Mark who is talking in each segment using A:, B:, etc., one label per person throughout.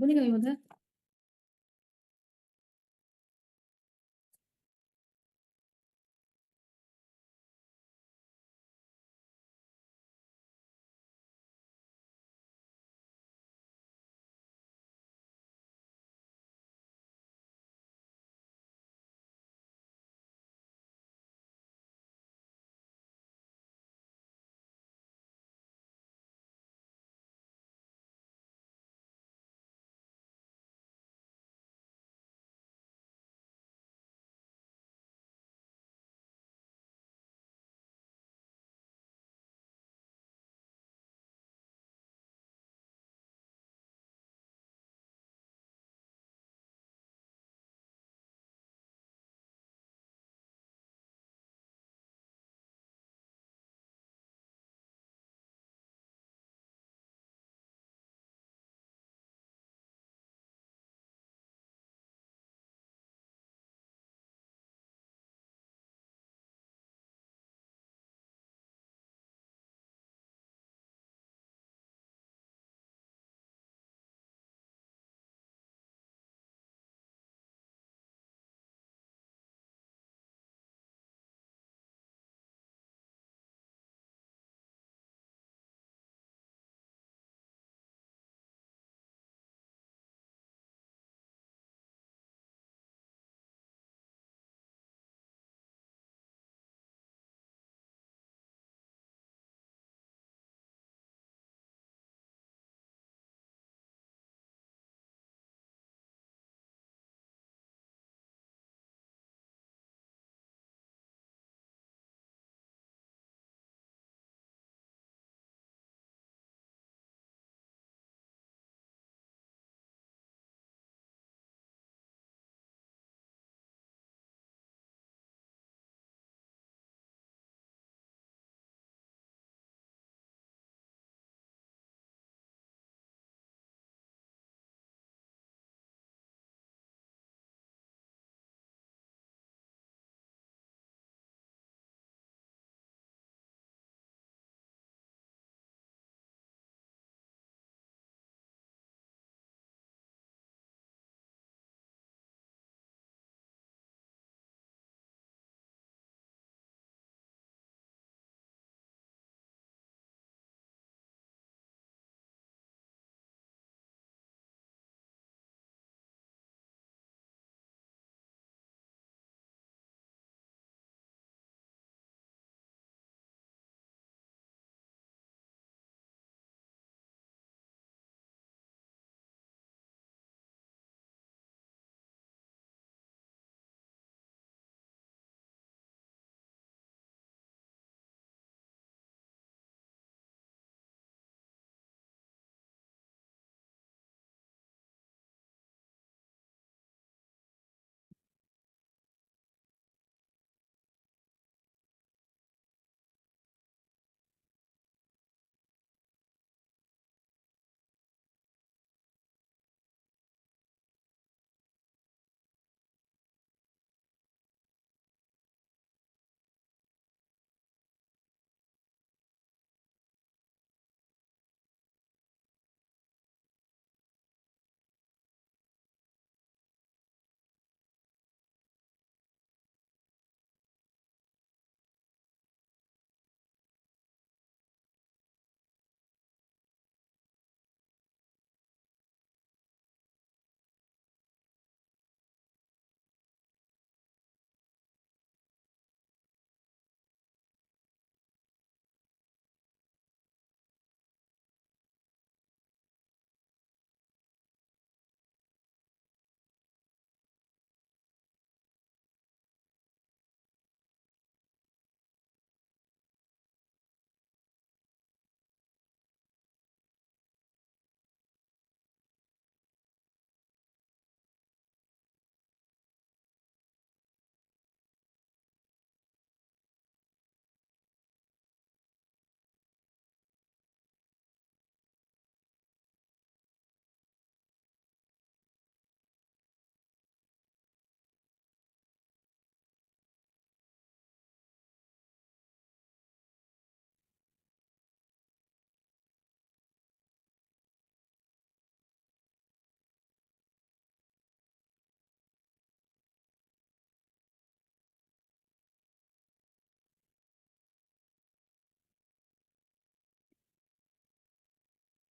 A: boleh nggak ya, Mas?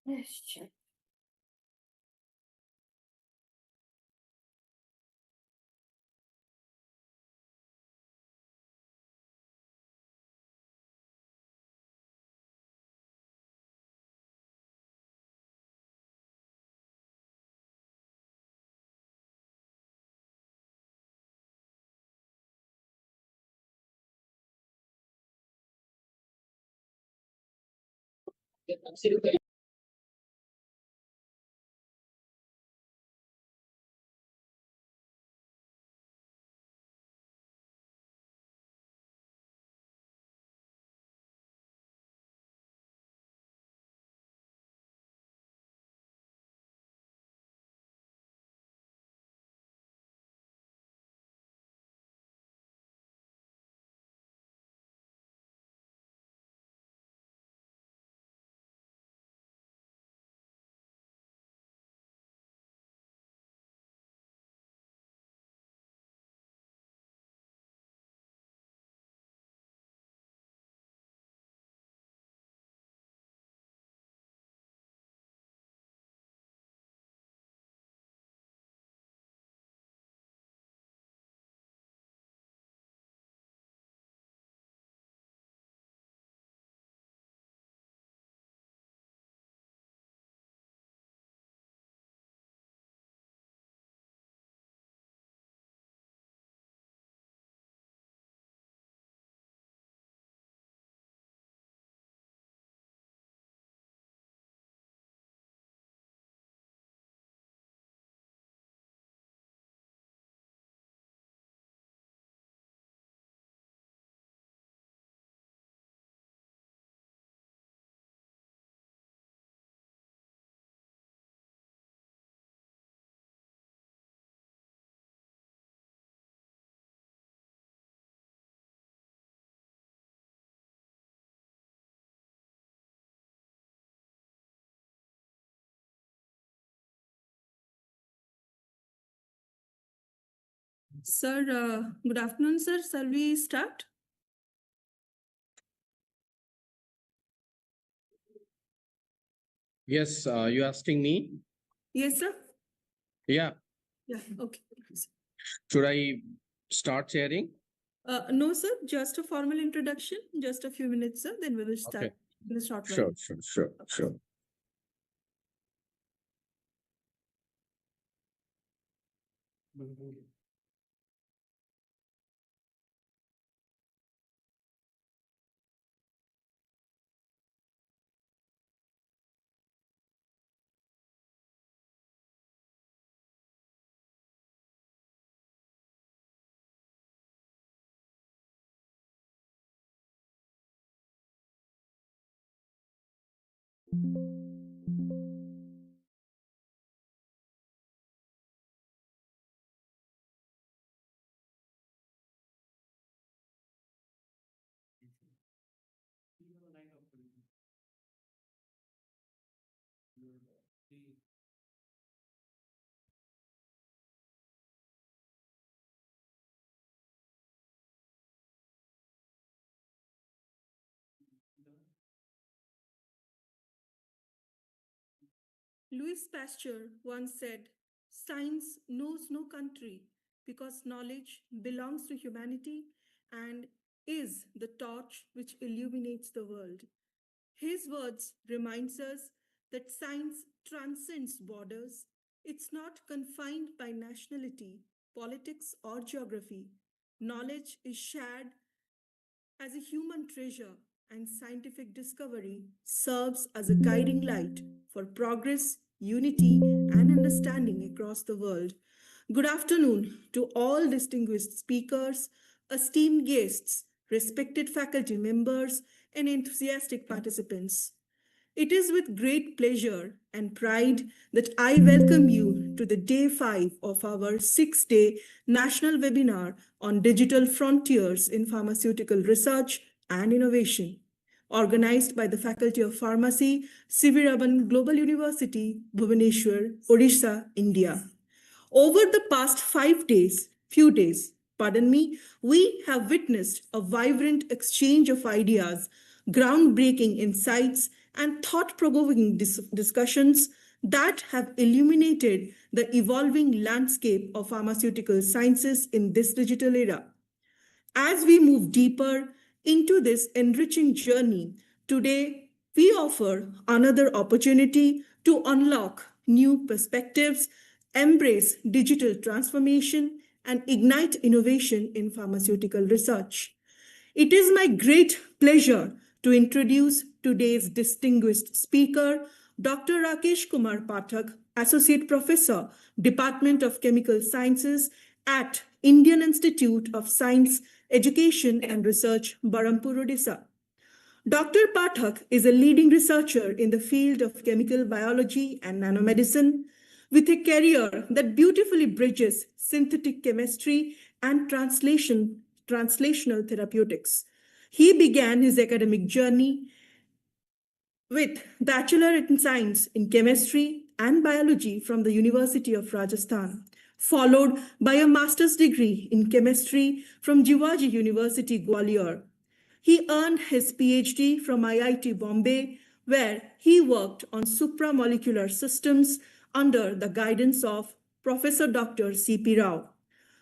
A: Yes, check.
B: Sir, good afternoon, sir. Shall we start?
C: Yes, you asking me?
B: Yes, sir.
C: Yeah.
B: Yeah, okay.
C: Should I start sharing?
B: No, sir, just a formal introduction, just a few minutes, sir. Then we will start
C: Okay.
B: in a short
C: Sure,
B: while.
C: sure.
B: Louis Pasteur once said, "Science knows no country because knowledge belongs to humanity and is the torch which illuminates the world." His words reminds us that science transcends borders. It's not confined by nationality, politics, or geography. Knowledge is shared as a human treasure, and scientific discovery serves as a guiding light for progress, unity, and understanding across the world. Good afternoon to all distinguished speakers, esteemed guests, respected faculty members, and enthusiastic participants. It is with great pleasure and pride that I welcome you to the day 5 of our 6-day national webinar on digital frontiers in pharmaceutical research and innovation, organized by the Faculty of Pharmacy, C.V. Raman Global University, Bhubaneswar, Odisha, India. Over the past few days, pardon me, we have witnessed a vibrant exchange of ideas, groundbreaking insights, and thought-provoking discussions that have illuminated the evolving landscape of pharmaceutical sciences in this digital era. As we move deeper into this enriching journey, today we offer another opportunity to unlock new perspectives, embrace digital transformation, and ignite innovation in pharmaceutical research. It is my great pleasure to introduce today's distinguished speaker, Dr. Rakesh Kumar Pathak, Associate Professor, Department of Chemical Sciences at Indian Institute of Science, Education and Research, Berhampur, Odisha. Dr. Pathak is a leading researcher in the field of chemical biology and nanomedicine, with a career that beautifully bridges synthetic chemistry and translational therapeutics. He began his academic journey with Bachelor in Science in Chemistry and Biology from the University of Rajasthan, followed by a master's degree in chemistry from Jivaji University, Gwalior. He earned his PhD from IIT Bombay, where he worked on supramolecular systems under the guidance of Professor Dr. C.P. Rao.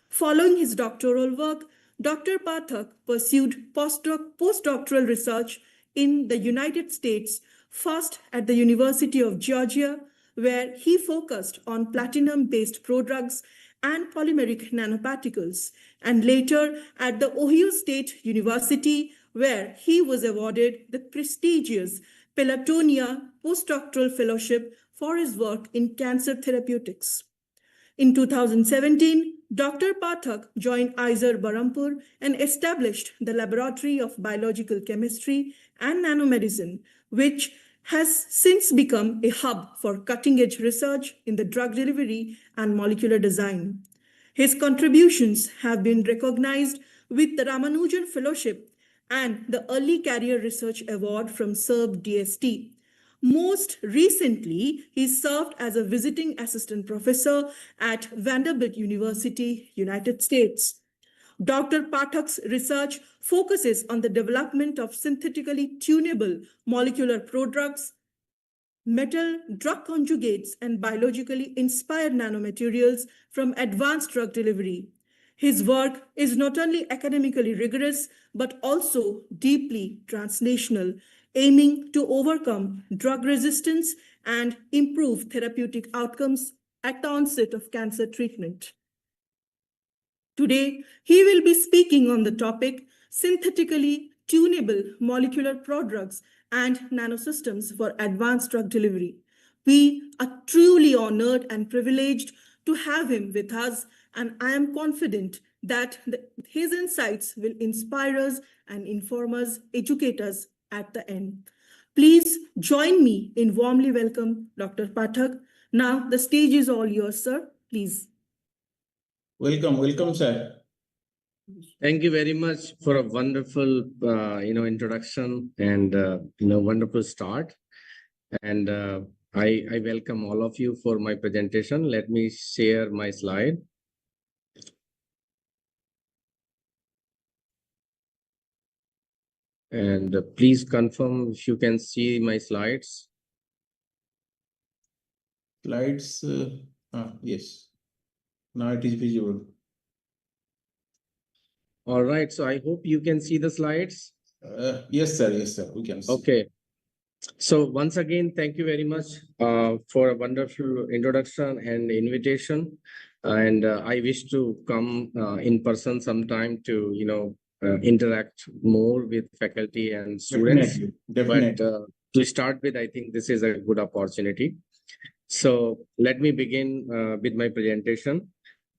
B: Following his doctoral work, Dr. Pathak pursued postdoctoral research in the United States, first at the University of Georgia, where he focused on platinum-based prodrugs and polymeric nanoparticles, and later at the Ohio State University, where he was awarded the prestigious Pelotonia postdoctoral fellowship for his work in cancer therapeutics. In 2017, Dr. Pathak joined IISER Berhampur and established the Laboratory of Biological Chemistry and Nanomedicine, which has since become a hub for cutting-edge research in the drug delivery and molecular design. His contributions have been recognized with the Ramanujan Fellowship and the Early Career Research Award from SERB DST. Most recently, he served as a visiting assistant professor at Vanderbilt University, United States. Dr. Pathak's research focuses on the development of synthetically tunable molecular prodrugs, metal drug conjugates, and biologically inspired nanomaterials from advanced drug delivery. His work is not only academically rigorous, but also deeply translational, aiming to overcome drug resistance and improve therapeutic outcomes at the onset of cancer treatment. Today, he will be speaking on the topic synthetically tunable molecular prodrugs and nanosystems for advanced drug delivery. We are truly honored and privileged to have him with us, and I am confident that his insights will inspire us and inform us, educate us at the end. Please join me in warmly welcome Dr. Pathak. Now the stage is all yours, sir. Please.
A: Welcome, sir.
C: Thank you very much for a wonderful, introduction and, wonderful start. And I welcome all of you for my presentation. Let me share my slide. And please confirm if you can see my slides.
A: Slides, yes. Now it is visible.
C: All right, so I hope you can see the slides.
A: Yes, sir. We can see.
C: Okay. So once again, thank you very much for a wonderful introduction and invitation. And I wish to come in person sometime to, interact more with faculty and students.
A: Definitely.
C: But to start with, I think this is a good opportunity. So let me begin with my presentation.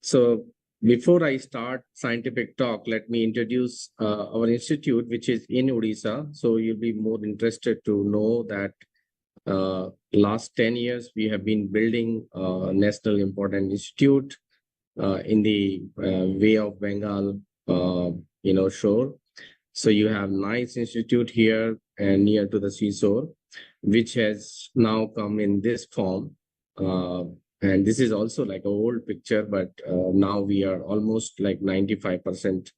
C: So before I start scientific talk, let me introduce our institute, which is in Odisha. So you'll be more interested to know that last 10 years, we have been building a national important institute in the Way of Bengal, shore. So you have nice institute here and near to the seashore, which has now come in this form. And this is also like an old picture, but now we are almost like 95%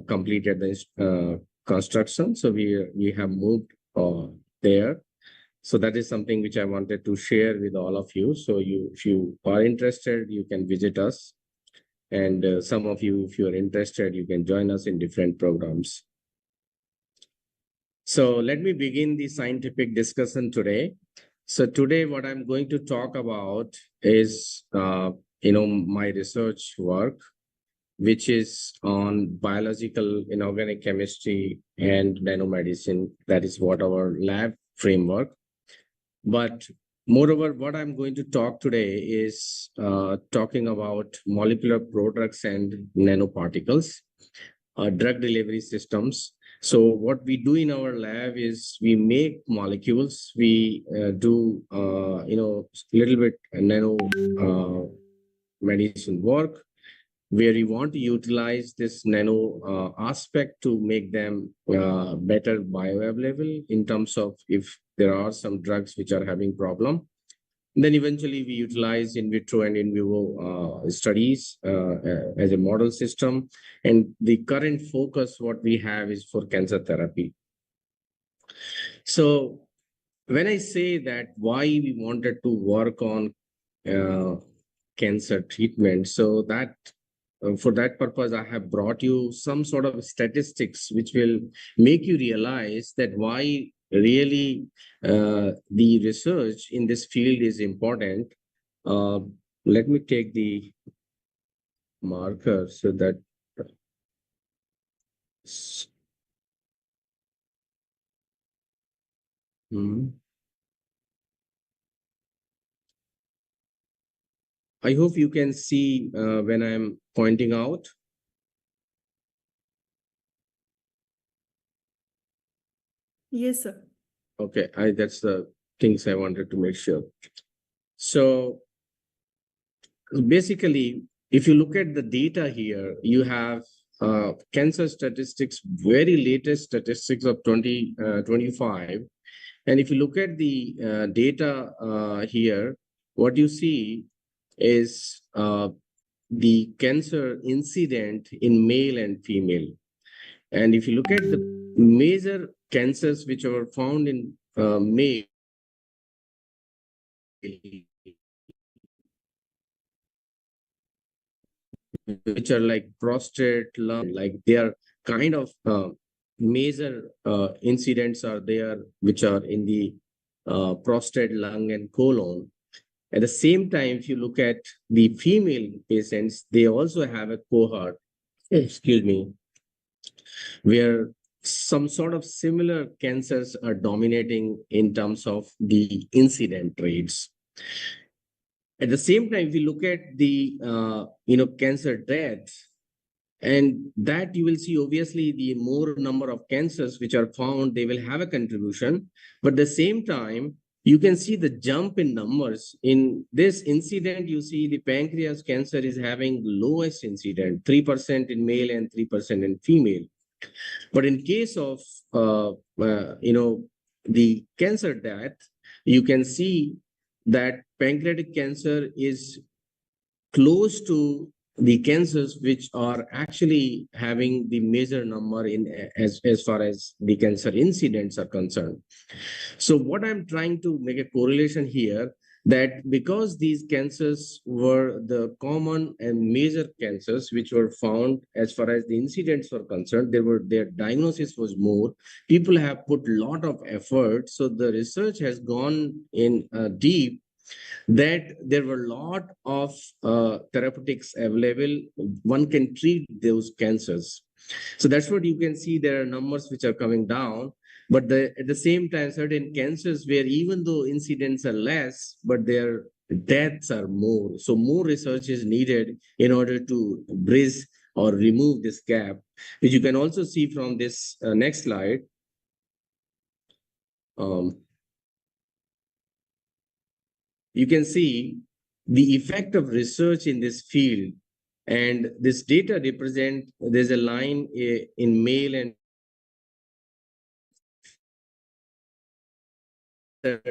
C: completed the construction. So we have moved there. So that is something which I wanted to share with all of you. So if you are interested, you can visit us. And some of you, if you are interested, you can join us in different programs. So let me begin the scientific discussion today. So today what I'm going to talk about is, my research work, which is on biological inorganic chemistry and nanomedicine. That is what our lab framework. But moreover, what I'm going to talk today is talking about molecular prodrugs and nanoparticles, drug delivery systems. So what we do in our lab is we make molecules. We do, little bit nano medicine work, where you want to utilize this nano aspect to make them better bioavailable in terms of if there are some drugs which are having problem. Then eventually we utilize in vitro and in vivo studies as a model system. And the current focus what we have is for cancer therapy. So when I say that why we wanted to work on cancer treatment, so that for that purpose, I have brought you some sort of statistics which will make you realize that why really the research in this field is important. Let me take the marker so that I hope you can see when I'm pointing out.
B: Yes, sir.
C: Okay, that's the things I wanted to make sure. So basically, if you look at the data here, you have cancer statistics, very latest statistics of 2025. And if you look at the data here, what you see is the cancer incident in male and female. And if you look at the major cancers which are found in male, which are like prostate, lung, like they are kind of major incidents are there, which are in the prostate, lung, and colon. At the same time, if you look at the female patients, they also have a cohort, excuse me, where some sort of similar cancers are dominating in terms of the incident rates. At the same time, if you look at the cancer deaths, and that you will see obviously the more number of cancers which are found, they will have a contribution. But at the same time, you can see the jump in numbers. In this incident, you see the pancreas cancer is having lowest incident, 3% in male and 3% in female. But in case of the cancer death, you can see that pancreatic cancer is close to the cancers which are actually having the major number in as far as the cancer incidents are concerned. So what I'm trying to make a correlation here, that because these cancers were the common and major cancers which were found as far as the incidents were concerned, their diagnosis was more. People have put a lot of effort. So the research has gone in deep, that there were a lot of therapeutics available. One can treat those cancers. So that's what you can see. There are numbers which are coming down, but at the same time, certain cancers where even though incidents are less, but their deaths are more. So more research is needed in order to bridge or remove this gap, which you can also see from this next slide. You can see the effect of research in this field, and this data represent, there's a line in male and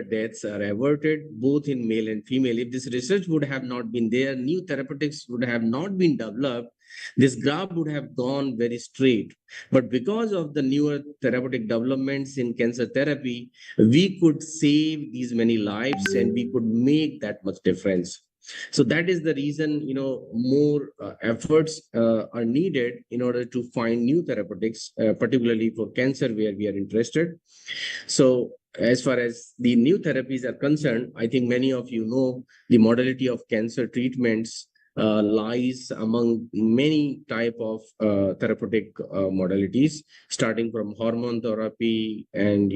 C: deaths are averted both in male and female. If this research would have not been there, new therapeutics would have not been developed, this graph would have gone very straight. But because of the newer therapeutic developments in cancer therapy, we could save these many lives and we could make that much difference. So that is the reason, more efforts are needed in order to find new therapeutics, particularly for cancer where we are interested. So as far as the new therapies are concerned, I think many of you know the modality of cancer treatments lies among many type of therapeutic modalities, starting from hormone therapy and,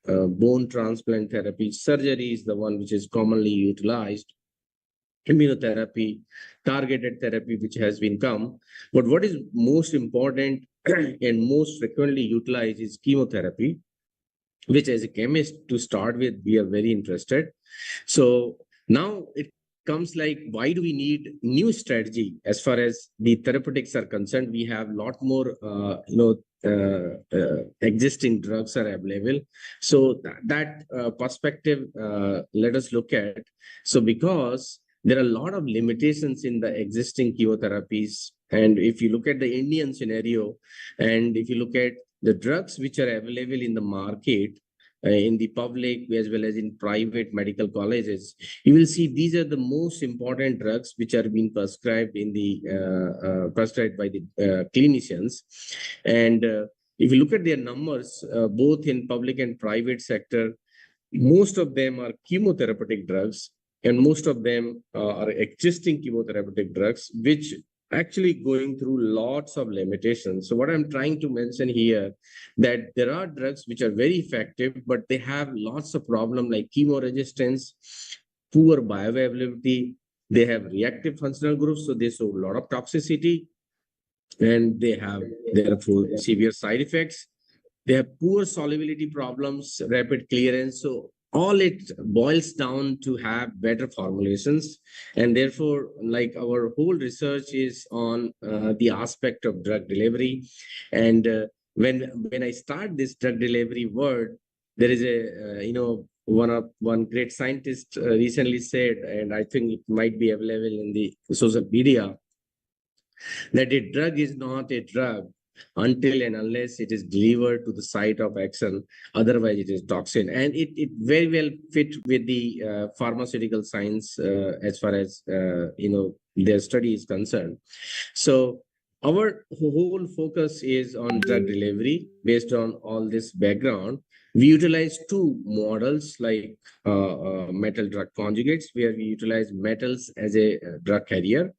C: bone transplant therapy. Surgery is the one which is commonly utilized, immunotherapy, targeted therapy, which has been come. But what is most important and most frequently utilized is chemotherapy, which as a chemist to start with, we are very interested. So now it comes like, why do we need new strategy as far as the therapeutics are concerned? We have a lot more, existing drugs are available. So that perspective, let us look at. So because there are a lot of limitations in the existing chemotherapies. And if you look at the Indian scenario, and if you look at the drugs which are available in the market, in the public as well as in private medical colleges, you will see these are the most important drugs which are being prescribed in the prescribed by the clinicians. And if you look at their numbers, both in public and private sector, most of them are chemotherapeutic drugs, and most of them are existing chemotherapeutic drugs, which actually going through lots of limitations. So what I'm trying to mention here, that there are drugs which are very effective, but they have lots of problems like chemo resistance, poor bioavailability, they have reactive functional groups, so they show a lot of toxicity, and they have therefore severe side effects. They have poor solubility problems, rapid clearance. So all it boils down to have better formulations. And therefore, like our whole research is on the aspect of drug delivery. And when I start this drug delivery word, there is a, one great scientist recently said, and I think it might be available in the social media, that a drug is not a drug until and unless it is delivered to the site of action, otherwise it is toxin. And it very well fit with the pharmaceutical science as far as their study is concerned. So our whole focus is on drug delivery. Based on all this background, we utilize two models like metal drug conjugates, where we utilize metals as a drug carrier,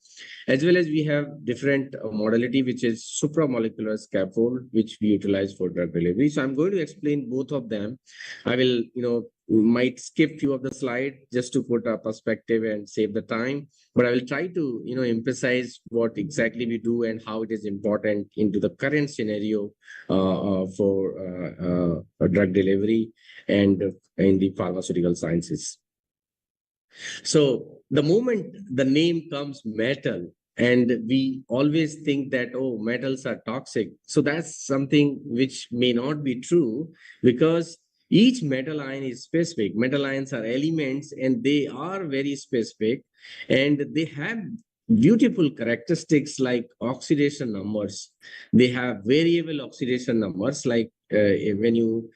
C: as well as we have different modality, which is supramolecular scaffold, which we utilize for drug delivery. So I'm going to explain both of them. I will, might skip few of the slide just to put a perspective and save the time, but I will try to, emphasize what exactly we do and how it is important into the current scenario for drug delivery and in the pharmaceutical sciences. So the moment the name comes metal, and we always think that, oh, metals are toxic. So that's something which may not be true, because each metal ion is specific. Metal ions are elements, and they are very specific, and they have beautiful characteristics like oxidation numbers. They have variable oxidation numbers. Like when you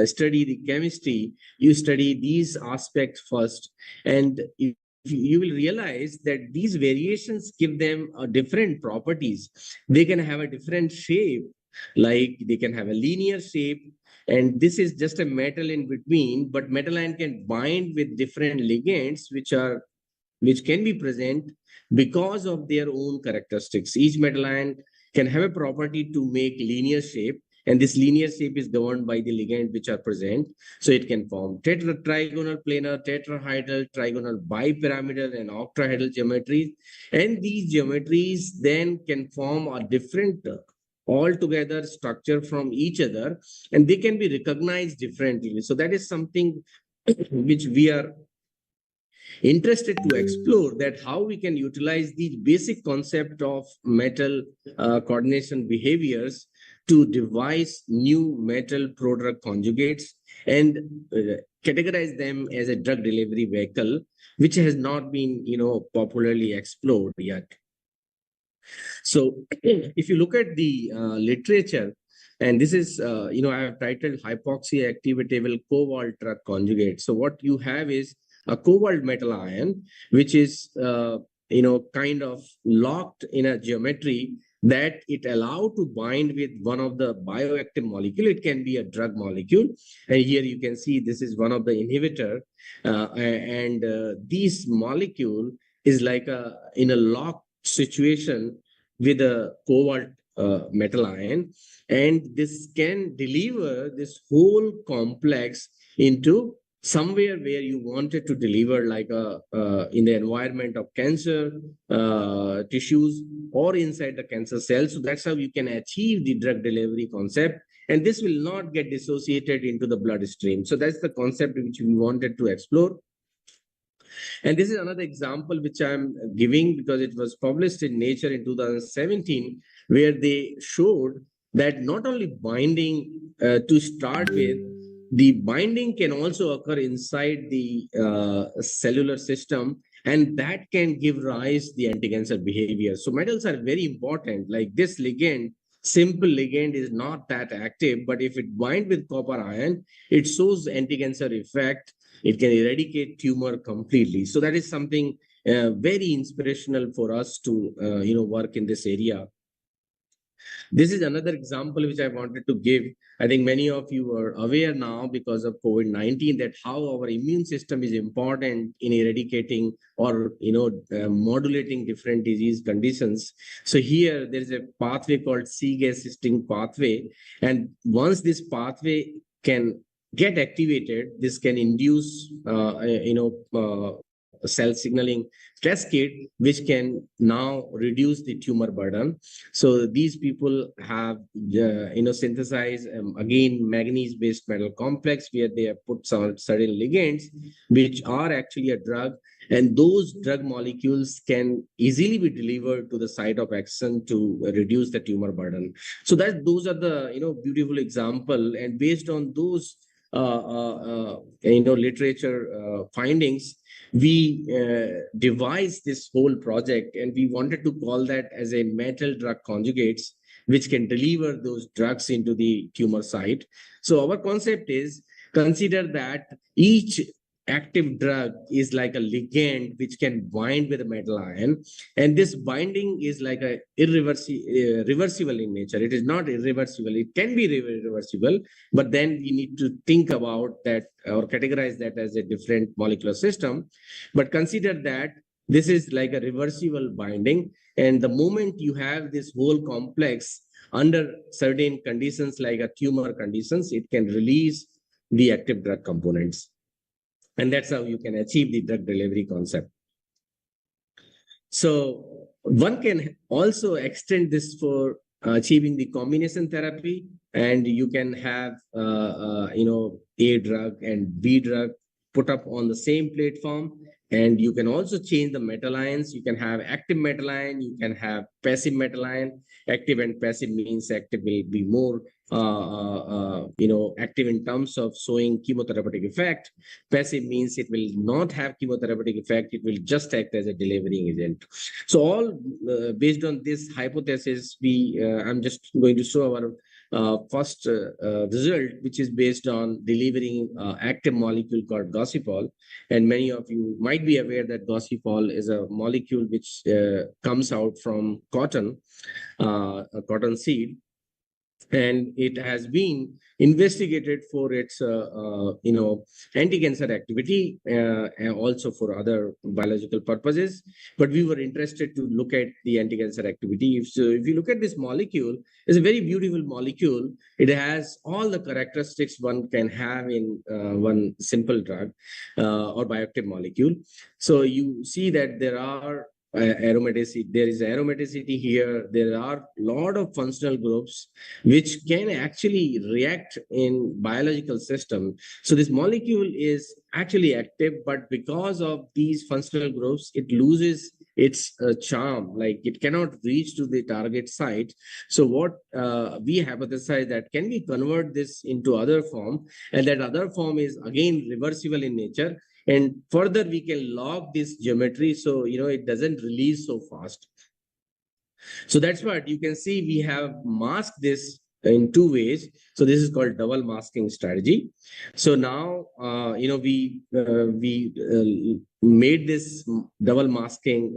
C: study the chemistry, you study these aspects first, and you will realize that these variations give them different properties. They can have a different shape, like they can have a linear shape, and this is just a metal in between, but metal ion can bind with different ligands which can be present because of their own characteristics. Each metal ion can have a property to make linear shape, and this linear shape is governed by the ligand which are present. So it can form trigonal, planar, tetrahedral, trigonal, bipyramidal, and octahedral geometries. And these geometries then can form a different altogether structure from each other, and they can be recognized differently. So that is something which we are interested to explore, that how we can utilize the basic concept of metal coordination behaviors to devise new metal prodrug conjugates and categorize them as a drug delivery vehicle, which has not been, popularly explored yet. So if you look at the literature, and this is, I have titled hypoxia activatable cobalt drug conjugate. So what you have is a cobalt metal ion, which is, kind of locked in a geometry that it allowed to bind with one of the bioactive molecule. It can be a drug molecule. And here you can see this is one of the inhibitor. And this molecule is like in a locked situation with a cobalt metal ion, and this can deliver this whole complex into somewhere where you wanted to deliver, like in the environment of cancer tissues or inside the cancer cells. So that's how you can achieve the drug delivery concept, and this will not get dissociated into the bloodstream. So that's the concept which we wanted to explore. And this is another example which I'm giving because it was published in Nature in 2017, where they showed that not only binding to start with, the binding can also occur inside the cellular system, and that can give rise the anti-cancer behavior. So metals are very important. Like this ligand, simple ligand is not that active, but if it bind with copper ion, it shows anti-cancer effect. It can eradicate tumor completely. So that is something very inspirational for us to work in this area. This is another example which I wanted to give. I think many of you are aware now because of COVID-19 that how our immune system is important in eradicating or modulating different disease conditions. So here there is a pathway called CGA-assisting pathway, and once this pathway can get activated, this can induce cell signaling cascade, which can now reduce the tumor burden. So these people have synthesized again manganese based metal complex, where they have put some certain ligands which are actually a drug, and those drug molecules can easily be delivered to the site of action to reduce the tumor burden. So that those are the beautiful example, and based on those literature findings, we devised this whole project, and we wanted to call that as a metal drug conjugates, which can deliver those drugs into the tumor site. So our concept is, consider that each active drug is like a ligand which can bind with a metal ion, and this binding is like a reversible in nature. It is not irreversible. It can be reversible, but then we need to think about that or categorize that as a different molecular system. But consider that this is like a reversible binding, and the moment you have this whole complex under certain conditions like a tumor conditions, it can release the active drug components. And that's how you can achieve the drug delivery concept. So one can also extend this for achieving the combination therapy, and you can have A drug and B drug put up on the same platform, and you can also change the metal ions. You can have active metal ion, you can have passive metal ion. Active and passive means active will be more active in terms of showing chemotherapeutic effect. Passive means it will not have chemotherapeutic effect. It will just act as a delivering agent. So all based on this hypothesis, I'm just going to show our first result, which is based on delivering active molecule called gossypol. And many of you might be aware that gossypol is a molecule which comes out from cotton, a cotton seed, and it has been investigated for its anti-cancer activity and also for other biological purposes. But we were interested to look at the anti-cancer activity. So if you look at this molecule, it's a very beautiful molecule. It has all the characteristics one can have in one simple drug or bioactive molecule. So you see that there are aromaticity. There is aromaticity here. There are a lot of functional groups which can actually react in biological system. So this molecule is actually active, but because of these functional groups, it loses its charm. Like it cannot reach to the target site. So what we hypothesize that can we convert this into other form, and that other form is again reversible in nature. And further, we can log this geometry so it doesn't release so fast. So that's what you can see. We have masked this in two ways. So this is called double masking strategy. So now, we made this double masking,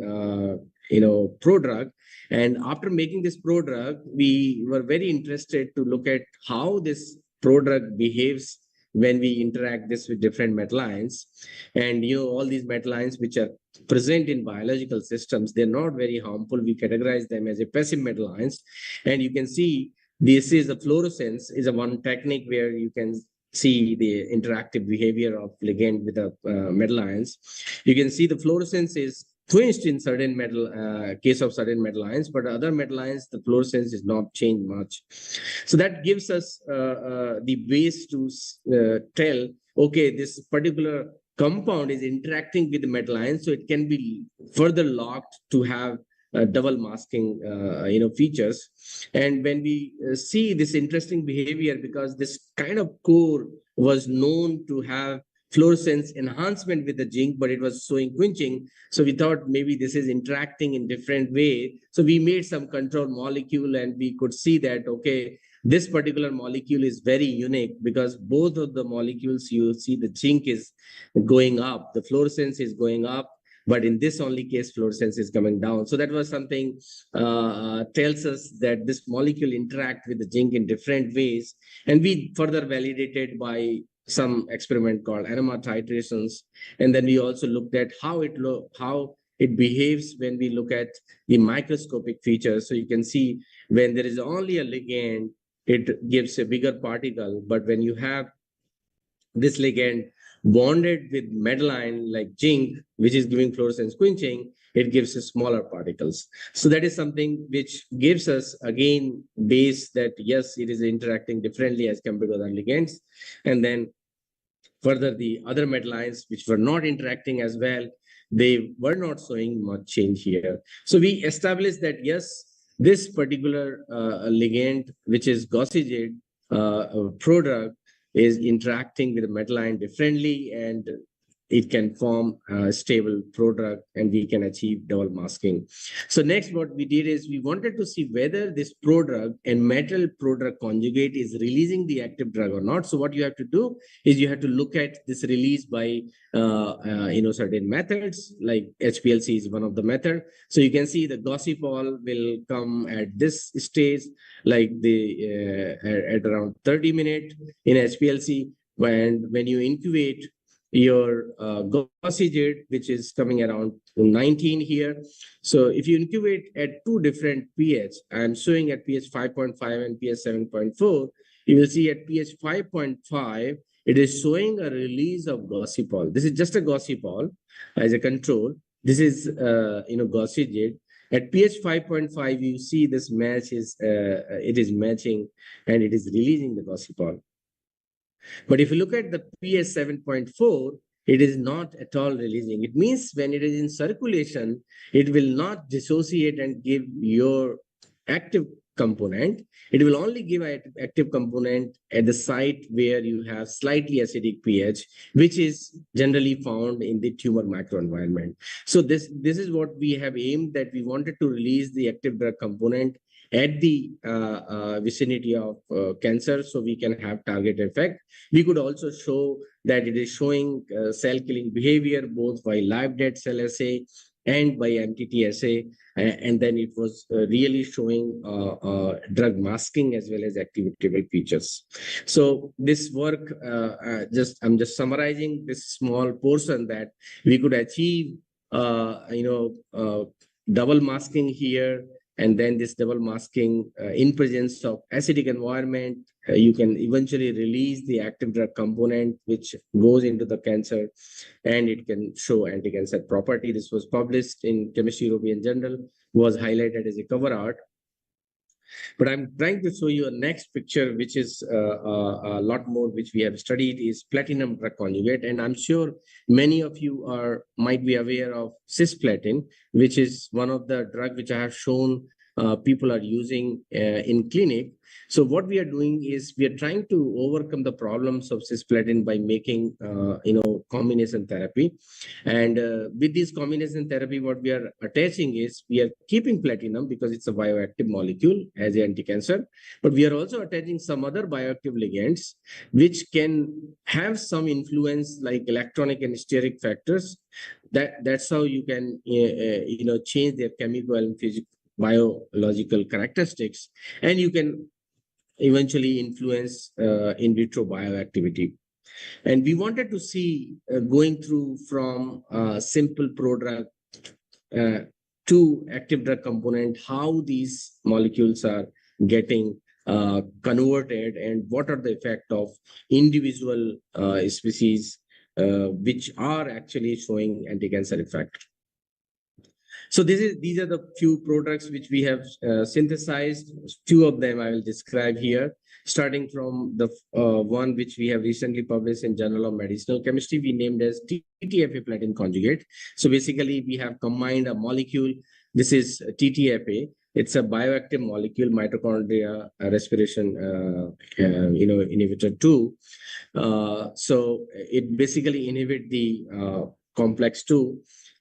C: prodrug. And after making this prodrug, we were very interested to look at how this prodrug behaves when we interact this with different metal ions. And all these metal ions which are present in biological systems, they're not very harmful. We categorize them as a passive metal ions. And you can see this is a fluorescence, is a one technique where you can see the interactive behavior of ligand with the metal ions. You can see the fluorescence is quenched in certain metal case of certain metal ions, but other metal ions, the fluorescence is not changed much. So that gives us the base to tell, okay, this particular compound is interacting with the metal ions, so it can be further locked to have double masking features. And when we see this interesting behavior, because this kind of core was known to have fluorescence enhancement with the zinc, but it was showing quenching. So we thought maybe this is interacting in different way. So we made some control molecule, and we could see that, okay, this particular molecule is very unique because both of the molecules, you see the zinc is going up, the fluorescence is going up, but in this only case, fluorescence is coming down. So that was something tells us that this molecule interact with the zinc in different ways. And we further validated by some experiment called NMR titrations. And then we also looked at how it behaves when we look at the microscopic features. So you can see when there is only a ligand, it gives a bigger particle. But when you have this ligand bonded with metal ion like zinc, which is giving fluorescence quenching, it gives us smaller particles. So that is something which gives us, again, base that, yes, it is interacting differently as compared to other ligands. And then further, the other metal ions which were not interacting as well, they were not showing much change here. So we established that, yes, this particular ligand, which is Gaussian prodrug, is interacting with the metal ion differently, and it can form a stable prodrug, and we can achieve double masking. So next, what we did is we wanted to see whether this prodrug and metal prodrug conjugate is releasing the active drug or not. So what you have to do is you have to look at this release by certain methods, like HPLC is one of the method. So you can see the Gaussian will come at this stage, like at around 30 minutes in HPLC. When you incubate your Gaussian, which is coming around 19 here. So if you incubate at two different pH, I'm showing at pH 5.5 and pH 7.4, you will see at pH 5.5, it is showing a release of Gaussian. This is just a Gaussian as a control. This is Gaussian. At pH 5.5, you see this match is it is matching and it is releasing the Gaussian. But if you look at the pH 7.4, it is not at all releasing. It means when it is in circulation, it will not dissociate and give your active component. It will only give an active component at the site where you have slightly acidic pH, which is generally found in the tumor microenvironment. So this is what we have aimed, that we wanted to release the active drug component at the vicinity of cancer, so we can have target effect. We could also show that it is showing cell killing behavior both by live dead cell assay and by MTT assay, and then it was really showing drug masking as well as activable features. So this work, I'm just summarizing this small portion, that we could achieve double masking here. And then this double masking in presence of acidic environment, you can eventually release the active drug component, which goes into the cancer, and it can show anti-cancer property. This was published in Chemistry European Journal, was highlighted as a cover art. But I'm trying to show you a next picture, which is a lot more, which we have studied, is platinum drug conjugate. And I'm sure many of you might be aware of cisplatin, which is one of the drug which I have shown people are using in clinic. So what we are doing is we are trying to overcome the problems of cisplatin by making, combination therapy. And with this combination therapy, what we are attaching is we are keeping platinum because it's a bioactive molecule as an anti-cancer, but we are also attaching some other bioactive ligands which can have some influence like electronic and steric factors. That's how you can change their chemical and physical biological characteristics, and you can eventually influence in vitro bioactivity. And we wanted to see going through from simple prodrug to active drug component, how these molecules are getting converted and what are the effect of individual species which are actually showing anti-cancer effect. So these are the few products which we have synthesized. Few of them I will describe here, starting from the one which we have recently published in Journal of Medicinal Chemistry. We named as TTFA platin conjugate. So basically, we have combined a molecule. This is TTFA. It's a bioactive molecule, mitochondria respiration, inhibitor 2. So it basically inhibits the complex 2.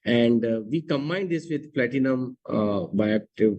C: And we combined this with platinum bioactive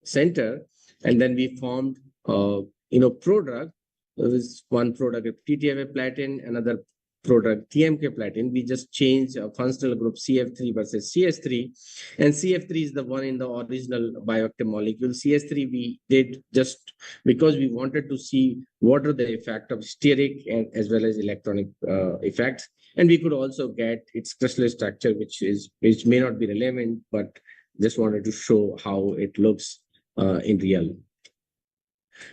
C: center, and then we formed, prodrug. There is one product of TTFA platin, another product TMK platin. We just changed a functional group CF3 versus CS3, and CF3 is the one in the original bioactive molecule. CS3 we did just because we wanted to see what are the effect of steric and as well as electronic effects. And we could also get its crystal structure, which may not be relevant, but just wanted to show how it looks in real.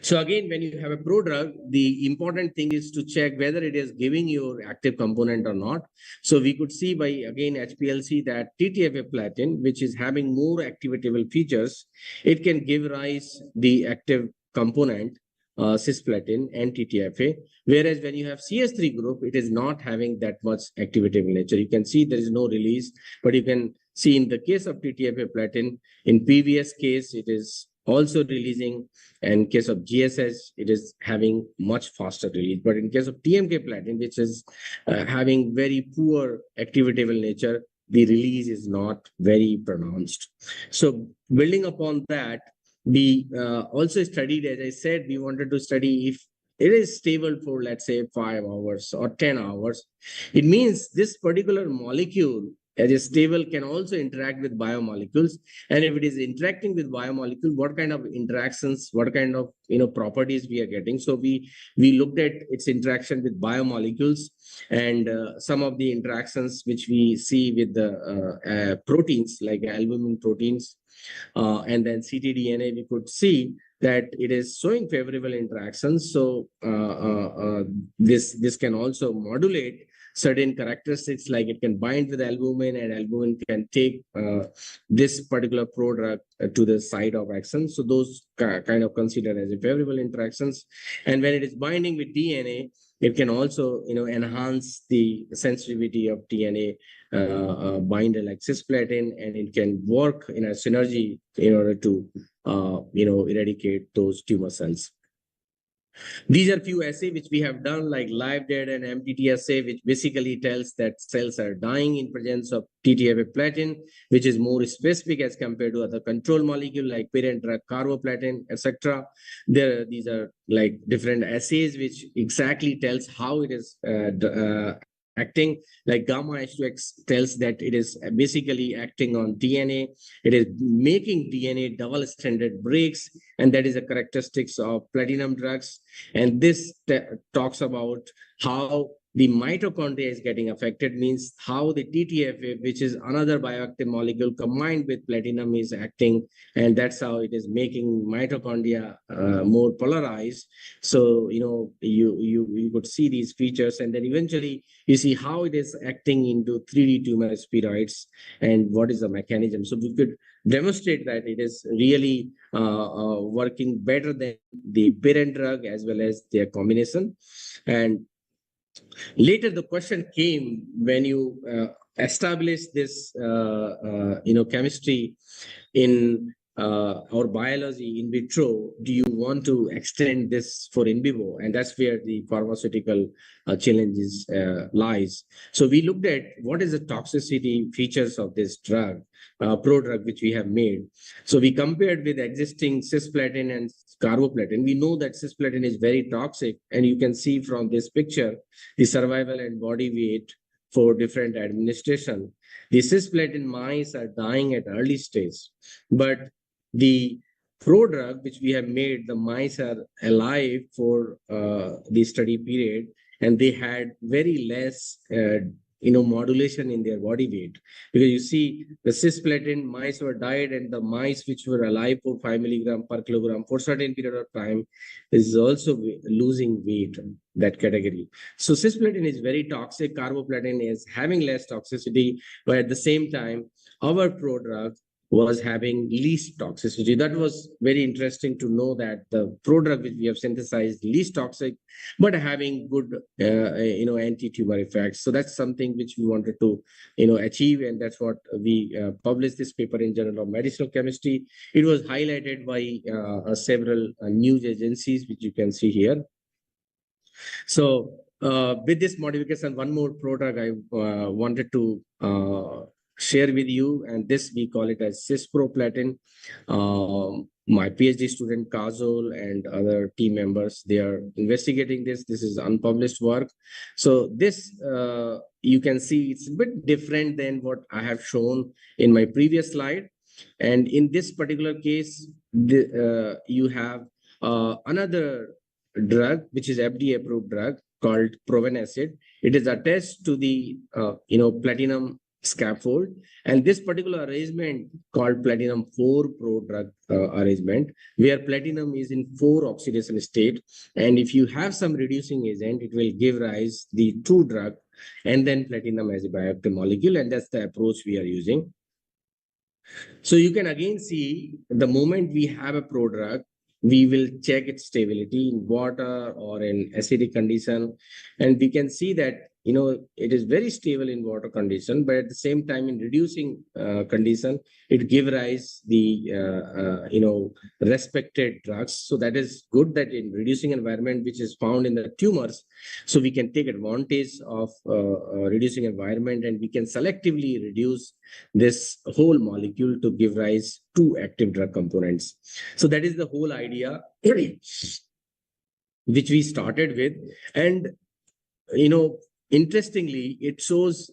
C: So again, when you have a prodrug, the important thing is to check whether it is giving your active component or not. So we could see by, again, HPLC that TTFA platin, which is having more activatable features, it can give rise the active component, cisplatin and TTFA. Whereas when you have CS3 group, it is not having that much activatable nature. You can see there is no release, but you can see in the case of TTFA platin, in previous case, it is also releasing. In case of GSS, it is having much faster release. But in case of TMK platin, which is having very poor activatable nature, the release is not very pronounced. So building upon that, we also studied, as I said, we wanted to study if it is stable for, let's say, 5 hours or 10 hours. It means this particular molecule as a stable can also interact with biomolecules. And if it is interacting with biomolecule, what kind of interactions, what kind of properties we are getting. So we looked at its interaction with biomolecules, and some of the interactions which we see with the proteins like albumin proteins, and then ctDNA, we could see that it is showing favorable interactions. So this can also modulate certain characteristics, like it can bind with albumin, and albumin can take this particular prodrug to the site of action. So those kind of considered as a favorable interactions. And when it is binding with DNA, it can also enhance the sensitivity of DNA binder like cisplatin, and it can work in a synergy in order to eradicate those tumor cells. These are few assays which we have done, like live dead and MTT assay, which basically tells that cells are dying in presence of TTFA platin, which is more specific as compared to other control molecule like parent drug carboplatin, etc. These are like different assays which exactly tells how it is acting. Like gamma H2X tells that it is basically acting on DNA. It is making DNA double-stranded breaks, and that is a characteristics of platinum drugs. And this talks about how the mitochondria is getting affected, means how the TTFA, which is another bioactive molecule combined with platinum, is acting, and that's how it is making mitochondria more polarized. So you could see these features, and then eventually you see how it is acting into 3D tumor spheroids and what is the mechanism. So we could demonstrate that it is really working better than the parent drug as well as their combination. And later the question came when you establish this chemistry in or biology in vitro, do you want to extend this for in vivo? And that's where the pharmaceutical challenges lies. So we looked at what is the toxicity features of this drug, prodrug, which we have made. So we compared with existing cisplatin and carboplatin. We know that cisplatin is very toxic, and you can see from this picture the survival and body weight for different administration. The cisplatin mice are dying at early stage, but the prodrug which we have made, the mice are alive for the study period, and they had very less modulation in their body weight, because you see the cisplatin mice were died, and the mice which were alive for 5 milligram per kilogram for certain period of time is also losing weight, that category. So cisplatin is very toxic, carboplatin is having less toxicity, but at the same time our prodrug was having least toxicity. That was very interesting to know, that the prodrug which we have synthesized least toxic, but having good, anti-tumor effects. So that's something which we wanted to, achieve, and that's what we published this paper in Journal of Medicinal Chemistry. It was highlighted by several news agencies, which you can see here. So with this modification, one more prodrug I wanted to share with you, and this we call it as cisproplatin. My PhD student Kajol and other team members, they are investigating this. This is unpublished work. So this, you can see it's a bit different than what I have shown in my previous slide. And in this particular case, you have another drug, which is FDA approved drug called provenacid. It is attached to the platinum scaffold, and this particular arrangement called platinum 4 prodrug arrangement, where platinum is in 4 oxidation state, and if you have some reducing agent, it will give rise the 2 drug and then platinum as a bioactive molecule, and that's the approach we are using. So you can again see the moment we have a prodrug, we will check its stability in water or in acidic condition, and we can see that it is very stable in water condition, but at the same time in reducing condition, it give rise the respected drugs. So that is good, that in reducing environment which is found in the tumors, so we can take advantage of reducing environment, and we can selectively reduce this whole molecule to give rise to active drug components. So that is the whole idea which we started with. And interestingly, it shows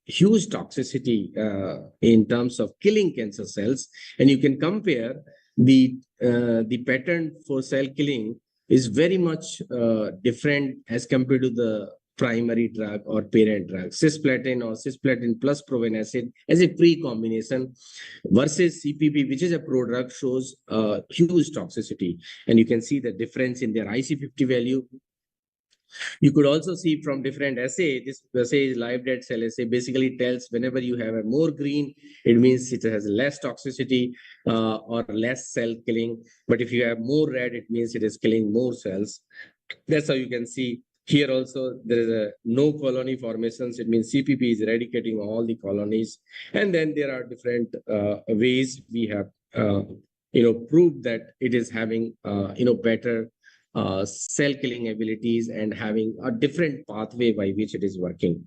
C: huge toxicity in terms of killing cancer cells, and you can compare the pattern for cell killing is very much different as compared to the primary drug or parent drug, cisplatin or cisplatin plus provenacid as a pre-combination versus CPP, which is a prodrug, shows huge toxicity. And you can see the difference in their IC50 value. You could also see from different assay, this assay is live dead cell assay, basically tells whenever you have a more green, it means it has less toxicity or less cell killing. But if you have more red, it means it is killing more cells. That's how you can see. Here also, there is a no colony formations. It means CPP is eradicating all the colonies. And then there are different ways we have, proved that it is having, better cell killing abilities and having a different pathway by which it is working.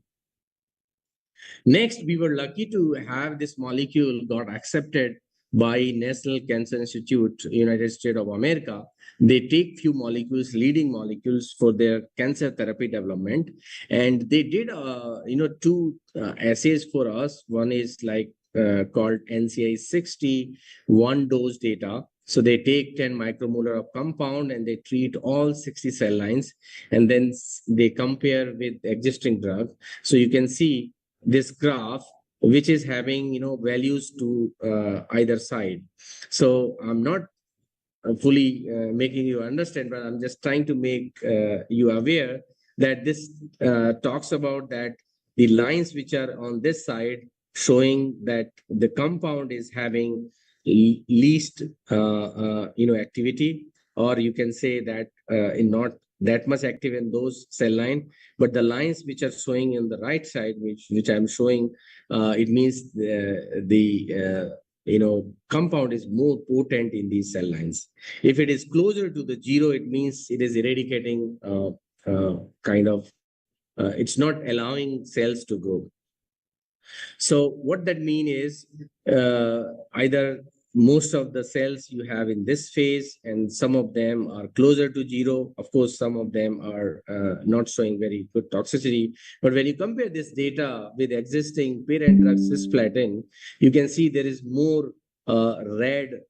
C: Next, we were lucky to have this molecule got accepted by National Cancer Institute, United States of America. They take few molecules, leading molecules for their cancer therapy development. And they did, 2 assays for us. One is like called NCI 60, 1 dose data. So they take 10 micromolar of compound and they treat all 60 cell lines, and then they compare with existing drug. So you can see this graph, which is having values to either side. So I'm not fully making you understand, but I'm just trying to make you aware that this talks about that the lines which are on this side showing that the compound is having least activity, or you can say that in not that much active in those cell line, but the lines which are showing in the right side, which I'm showing, it means the compound is more potent in these cell lines. If it is closer to the zero, it means it is eradicating it's not allowing cells to grow. So what that means is either most of the cells you have in this phase, and some of them are closer to zero. Of course, some of them are not showing very good toxicity. But when you compare this data with existing parent drug cisplatin, you can see there is more red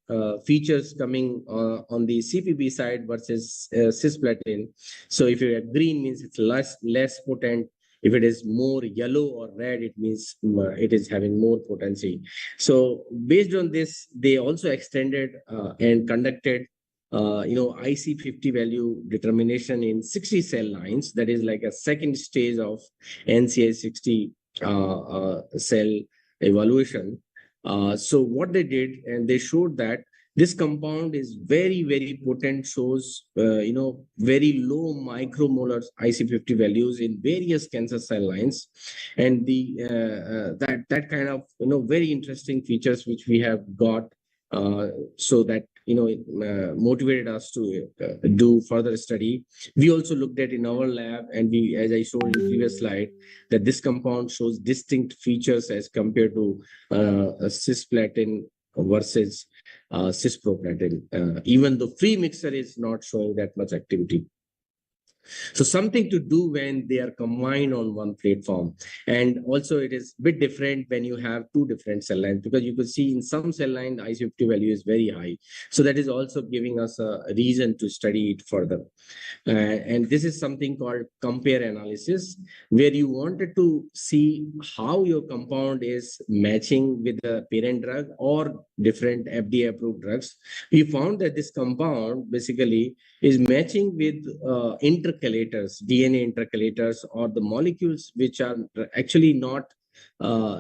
C: features coming on the CPP side versus cisplatin. So if you have green, means it's less potent. If it is more yellow or red, it means it is having more potency. So based on this, they also extended and conducted IC50 value determination in 60 cell lines. That is like a second stage of NCI60 cell evaluation. So what they did, and they showed that this compound is very, very potent, shows, very low micromolar IC50 values in various cancer cell lines. And that kind of, very interesting features which we have got, so that, it motivated us to do further study. We also looked at in our lab, and we, as I showed in the previous slide, that this compound shows distinct features as compared to cisplatin versus cisplatin, even though free mixer is not showing that much activity. So something to do when they are combined on one platform. And also it is a bit different when you have two different cell lines, because you could see in some cell line, the IC50 value is very high. So that is also giving us a reason to study it further. And this is something called compare analysis, where you wanted to see how your compound is matching with the parent drug or different FDA-approved drugs. We found that this compound basically is matching with intercalators, DNA intercalators, or the molecules which are actually not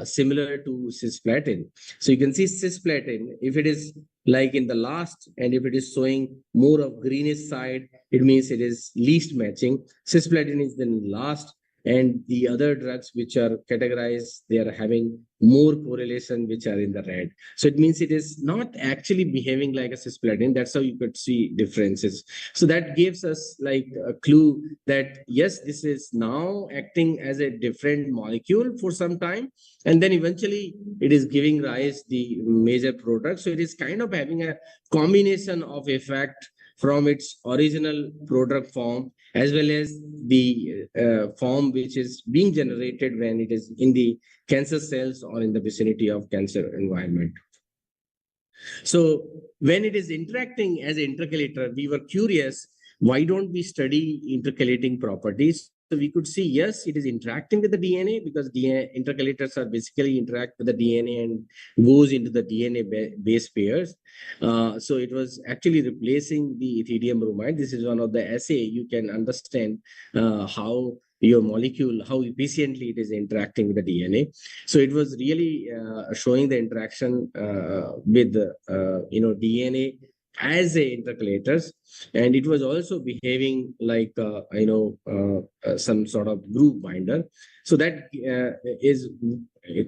C: similar to cisplatin. So you can see cisplatin, if it is like in the last, and if it is showing more of greenish side, it means it is least matching. Cisplatin is then last, and the other drugs which are categorized, they are having more correlation, which are in the red. So it means it is not actually behaving like a cisplatin. That's how you could see differences. So that gives us like a clue that yes, this is now acting as a different molecule for some time, and then eventually it is giving rise the major product. So it is kind of having a combination of effect from its original product form, as well as the form which is being generated when it is in the cancer cells or in the vicinity of cancer environment. So when it is interacting as an intercalator, we were curious, why don't we study intercalating properties? So we could see, yes, it is interacting with the DNA, because DNA intercalators are basically interact with the DNA and goes into the DNA base pairs. So it was actually replacing the ethidium bromide. This is one of the assay you can understand how your molecule, how efficiently it is interacting with the DNA. So it was really showing the interaction with DNA as a intercalators, and it was also behaving like some sort of group binder. So that is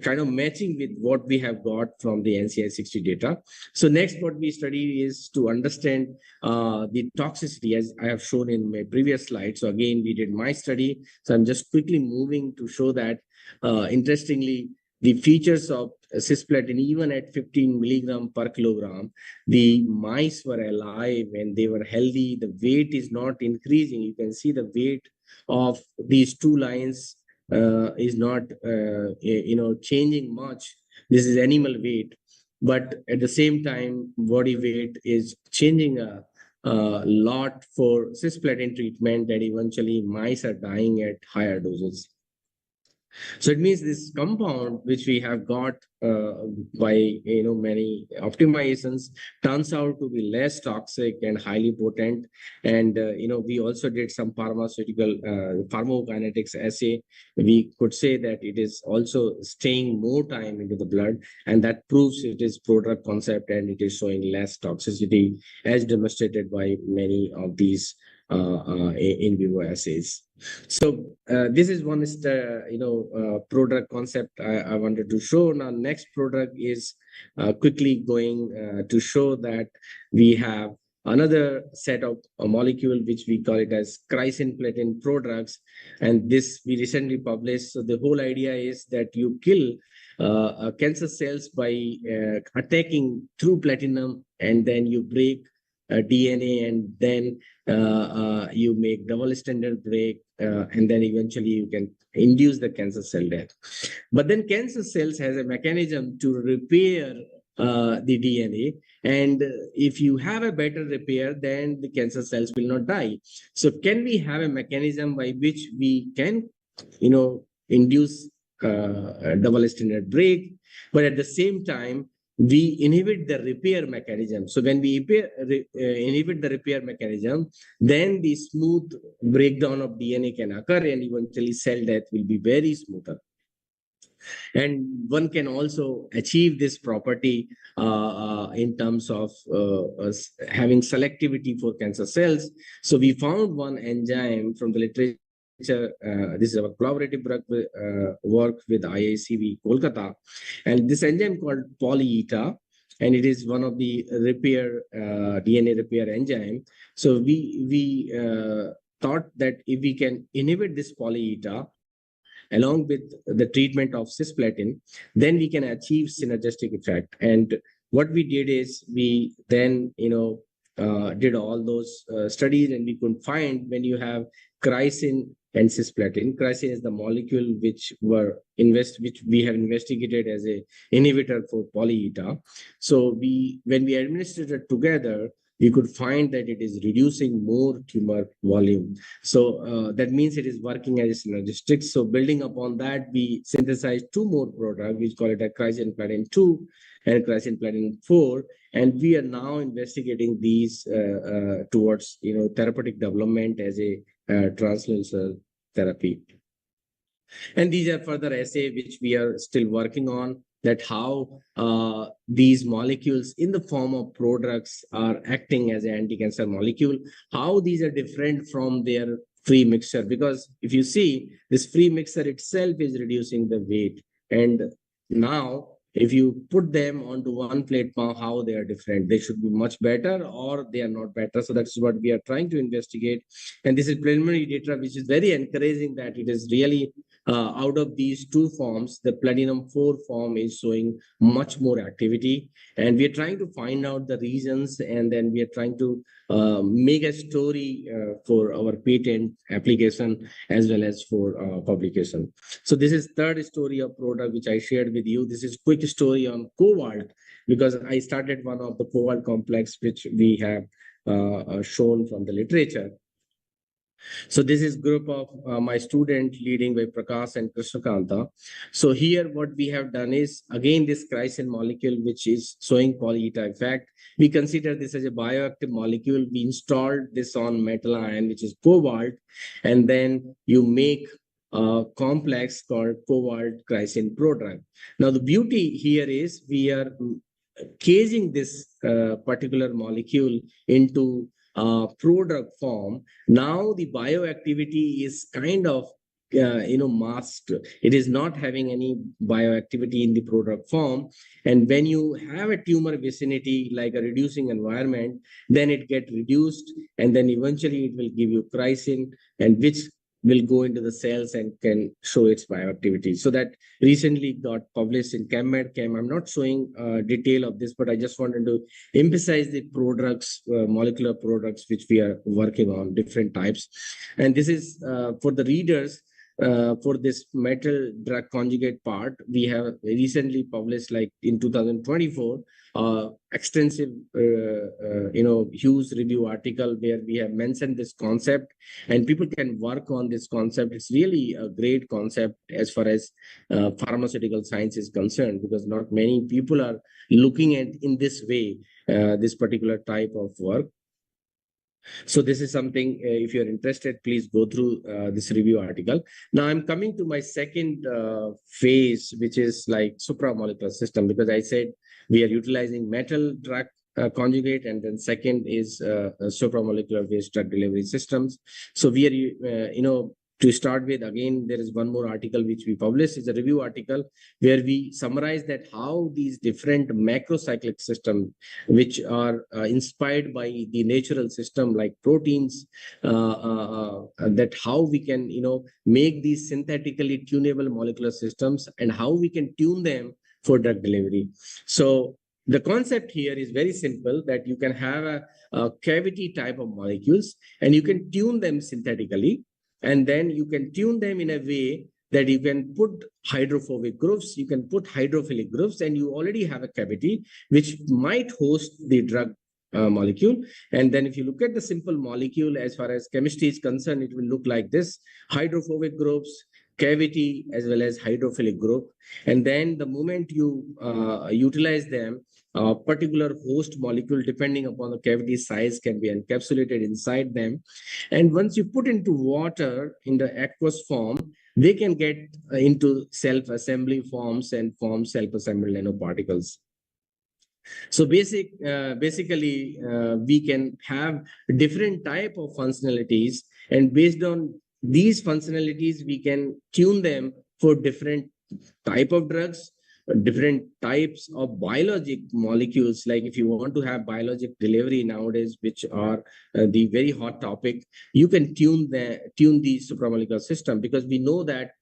C: kind of matching with what we have got from the NCI60 data. So next, what we study is to understand the toxicity, as I have shown in my previous slide. So again, we did my study. So I'm just quickly moving to show that, interestingly, the features of cisplatin, even at 15 milligram per kilogram, the mice were alive and they were healthy. The weight is not increasing. You can see the weight of these two lines is not changing much. This is animal weight, but at the same time, body weight is changing a lot for cisplatin treatment, that eventually mice are dying at higher doses. So it means this compound, which we have got by many optimizations, turns out to be less toxic and highly potent. And we also did some pharmaceutical pharmacokinetics assay. We could say that it is also staying more time into the blood, and that proves it is prodrug concept, and it is showing less toxicity, as demonstrated by many of these in vivo assays. So this is one prodrug concept I wanted to show. Now, next prodrug is quickly going to show that we have another set of a molecule which we call it as chrysin-platin prodrugs, and this we recently published. So the whole idea is that you kill cancer cells by attacking through platinum, and then you break DNA, and then you make double standard break, and then eventually you can induce the cancer cell death. But then cancer cells has a mechanism to repair the DNA, and if you have a better repair, then the cancer cells will not die. So can we have a mechanism by which we can, induce a double standard break, but at the same time we inhibit the repair mechanism. So when we inhibit the repair mechanism, then the smooth breakdown of DNA can occur, and eventually cell death will be very smoother. And one can also achieve this property in terms of having selectivity for cancer cells. So we found one enzyme from the literature. This is our collaborative work with IICV Kolkata, and this enzyme called polyeta, and it is one of the repair DNA repair enzyme. So we thought that if we can inhibit this polyeta along with the treatment of cisplatin, then we can achieve synergistic effect. And what we did is we then did all those studies, and we could find when you have chrysin and cisplatin. Chrysin is the molecule which we have investigated as a inhibitor for polyeta. So when we administered it together, we could find that it is reducing more tumor volume. So that means it is working as a synergistic. So building upon that, we synthesized two more products, which call it a chrysin-platin 2 and chrysin-platin 4. And we are now investigating these towards therapeutic development as a translational therapy. And these are further assays which we are still working on, that how these molecules in the form of prodrugs are acting as an anti-cancer molecule, how these are different from their free mixture. Because if you see, this free mixture itself is reducing the weight. And now, if you put them onto one platform, how they are different. They should be much better or they are not better. So that's what we are trying to investigate. And this is preliminary data, which is very encouraging, that it is really out of these two forms, the platinum 4 form is showing much more activity. And we are trying to find out the reasons, and then we are trying to make a story for our patent application as well as for publication. So this is third story of product which I shared with you. This is quick story on cobalt, because I started one of the cobalt complex which we have shown from the literature. So this is group of my student leading by Prakash and Krishnakanta. So here what we have done is, again, this chrysin molecule, which is showing polyeta effect. We consider this as a bioactive molecule. We installed this on metal ion, which is cobalt, and then you make a complex called cobalt chrysin prodrug. Now the beauty here is we are casing this particular molecule into prodrug form. Now the bioactivity is kind of masked. It is not having any bioactivity in the prodrug form. And when you have a tumor vicinity, like a reducing environment, then it gets reduced, and then eventually it will give you chrysin, and which will go into the cells and can show its bioactivity. So that recently got published in ChemMed-Chem. I'm not showing detail of this, but I just wanted to emphasize the prodrugs, molecular products, which we are working on, different types. And this is for the readers. For this metal drug conjugate part, we have recently published, like in 2024, extensive, huge review article where we have mentioned this concept, and people can work on this concept. It's really a great concept as far as pharmaceutical science is concerned, because not many people are looking at in this way, this particular type of work. So this is something, if you're interested, please go through this review article. Now I'm coming to my second phase, which is like supramolecular system, because I said we are utilizing metal drug conjugate, and then second is supramolecular based drug delivery systems. So we are, to start with, again, there is one more article which we published. It's a review article where we summarize that how these different macrocyclic systems, which are inspired by the natural system like proteins, that how we can, make these synthetically tunable molecular systems and how we can tune them for drug delivery. So the concept here is very simple, that you can have a cavity type of molecules and you can tune them synthetically, and then you can tune them in a way that you can put hydrophobic groups, you can put hydrophilic groups, and you already have a cavity which might host the drug molecule. And then if you look at the simple molecule, as far as chemistry is concerned, it will look like this: hydrophobic groups, cavity, as well as hydrophilic group. And then the moment you utilize them, a particular host molecule, depending upon the cavity size, can be encapsulated inside them. And once you put into water in the aqueous form, they can get into self-assembly forms and form self-assembled nanoparticles. So basically, we can have different type of functionalities, and based on these functionalities, we can tune them for different type of drugs, different types of biologic molecules. Like if you want to have biologic delivery nowadays, which are the very hot topic, you can tune the supramolecular system, because we know that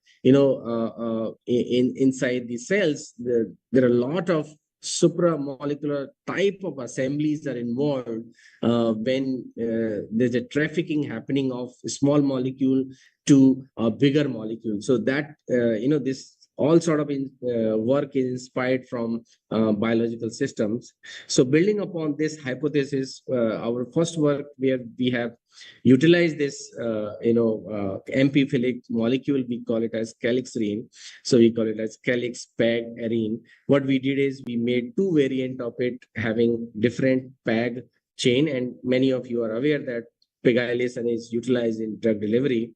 C: inside the cells there are a lot of supramolecular type of assemblies are involved when there's a trafficking happening of small molecule to a bigger molecule. So that this all sort of work is inspired from biological systems. So building upon this hypothesis, our first work where we have utilized this amphiphilic molecule, we call it as calixarene. So we call it as calix, PEG, arene. What we did is we made two variants of it having different PEG chain, and many of you are aware that pegylation is utilized in drug delivery.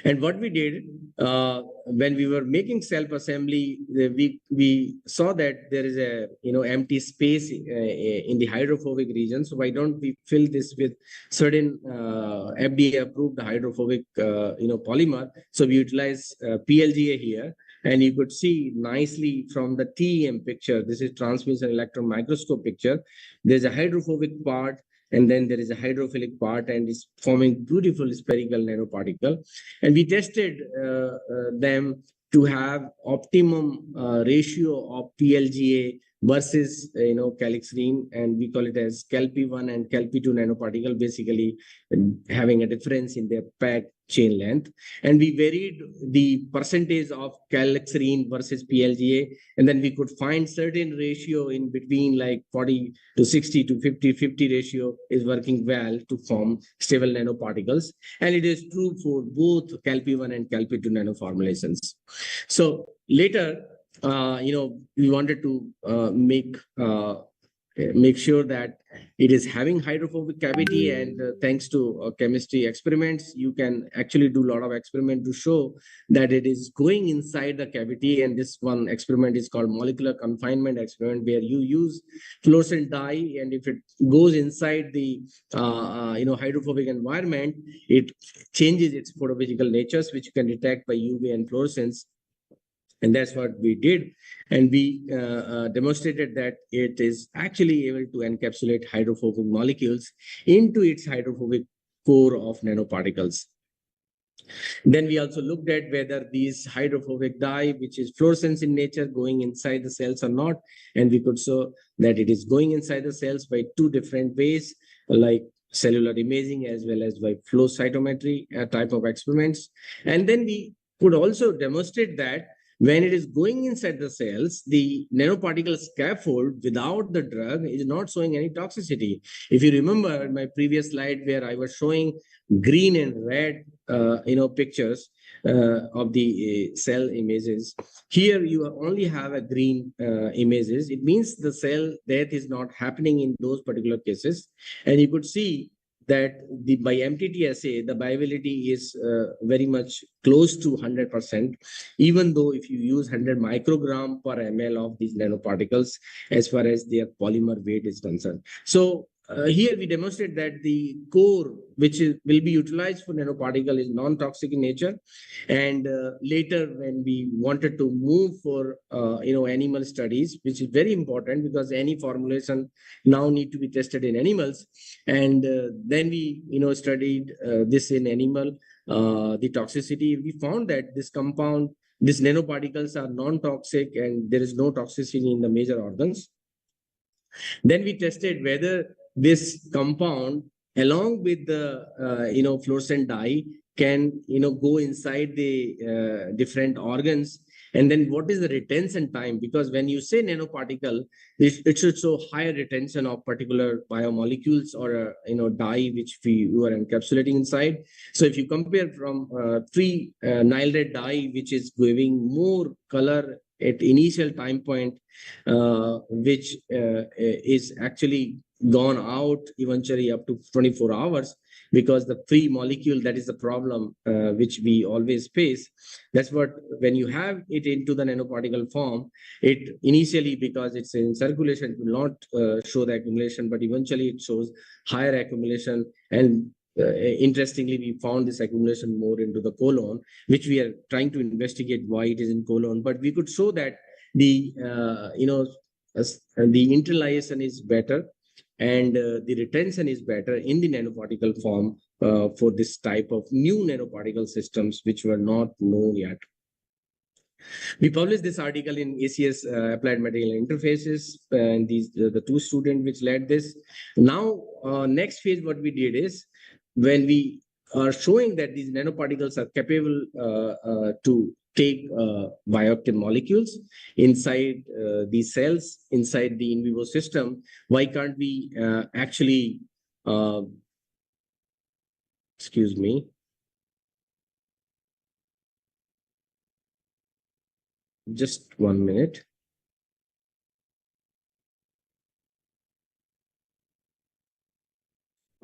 C: And what we did when we were making self-assembly, we saw that there is a empty space in the hydrophobic region. So why don't we fill this with certain FDA-approved hydrophobic polymer? So we utilize PLGA here, and you could see nicely from the TEM picture. This is transmission electron microscope picture. There's a hydrophobic part, and then there is a hydrophilic part, and it's forming beautiful spherical nanoparticle. And we tested them to have optimum ratio of PLGA versus calixarene, and we call it as calp1 and calp2 nanoparticle, basically having a difference in their PEG chain length. And we varied the percentage of calixarene versus PLGA, and then we could find certain ratio in between, like 40 to 60 to 50-50 ratio is working well to form stable nanoparticles. And it is true for both calp1 and calp2 nanoformulations. So later, we wanted to make sure that it is having hydrophobic cavity, and thanks to chemistry experiments, you can actually do a lot of experiment to show that it is going inside the cavity. And this one experiment is called molecular confinement experiment, where you use fluorescent dye, and if it goes inside the hydrophobic environment, it changes its photophysical natures, which you can detect by UV and fluorescence. And that's what we did. And we demonstrated that it is actually able to encapsulate hydrophobic molecules into its hydrophobic core of nanoparticles. Then we also looked at whether these hydrophobic dye, which is fluorescence in nature, going inside the cells or not. And we could show that it is going inside the cells by two different ways, like cellular imaging as well as by flow cytometry type of experiments. And then we could also demonstrate that when it is going inside the cells, the nanoparticle scaffold without the drug is not showing any toxicity. If you remember my previous slide where I was showing green and red, pictures of the cell images, here you only have a green images. It means the cell death is not happening in those particular cases. And you could see that by MTT assay, the viability is very much close to 100%, even though if you use 100 microgram per ml of these nanoparticles, as far as their polymer weight is concerned. So here we demonstrate that the core, which will be utilized for nanoparticle, is non-toxic in nature. And later, when we wanted to move for animal studies, which is very important because any formulation now need to be tested in animals, and then we studied this in animal, the toxicity. We found that this compound, these nanoparticles are non-toxic, and there is no toxicity in the major organs. Then we tested whether this compound, along with the fluorescent dye, can go inside the different organs. And then what is the retention time? Because when you say nanoparticle, it should show higher retention of particular biomolecules or dye which you are encapsulating inside. So if you compare from free Nile red dye, which is giving more color at initial time point, which is actually gone out eventually up to 24 hours, because the free molecule, that is the problem which we always face. That's what, when you have it into the nanoparticle form, it initially, because it's in circulation, it will not show the accumulation, but eventually it shows higher accumulation. And interestingly, we found this accumulation more into the colon, which we are trying to investigate why it is in colon. But we could show that the the internalization is better, and the retention is better in the nanoparticle form for this type of new nanoparticle systems which were not known yet. We published this article in ACS Applied Material Interfaces, and these the two students which led this. Now, next phase, what we did is, when we are showing that these nanoparticles are capable to take bioactive molecules inside these cells, inside the in vivo system, why can't we actually, excuse me, just 1 minute.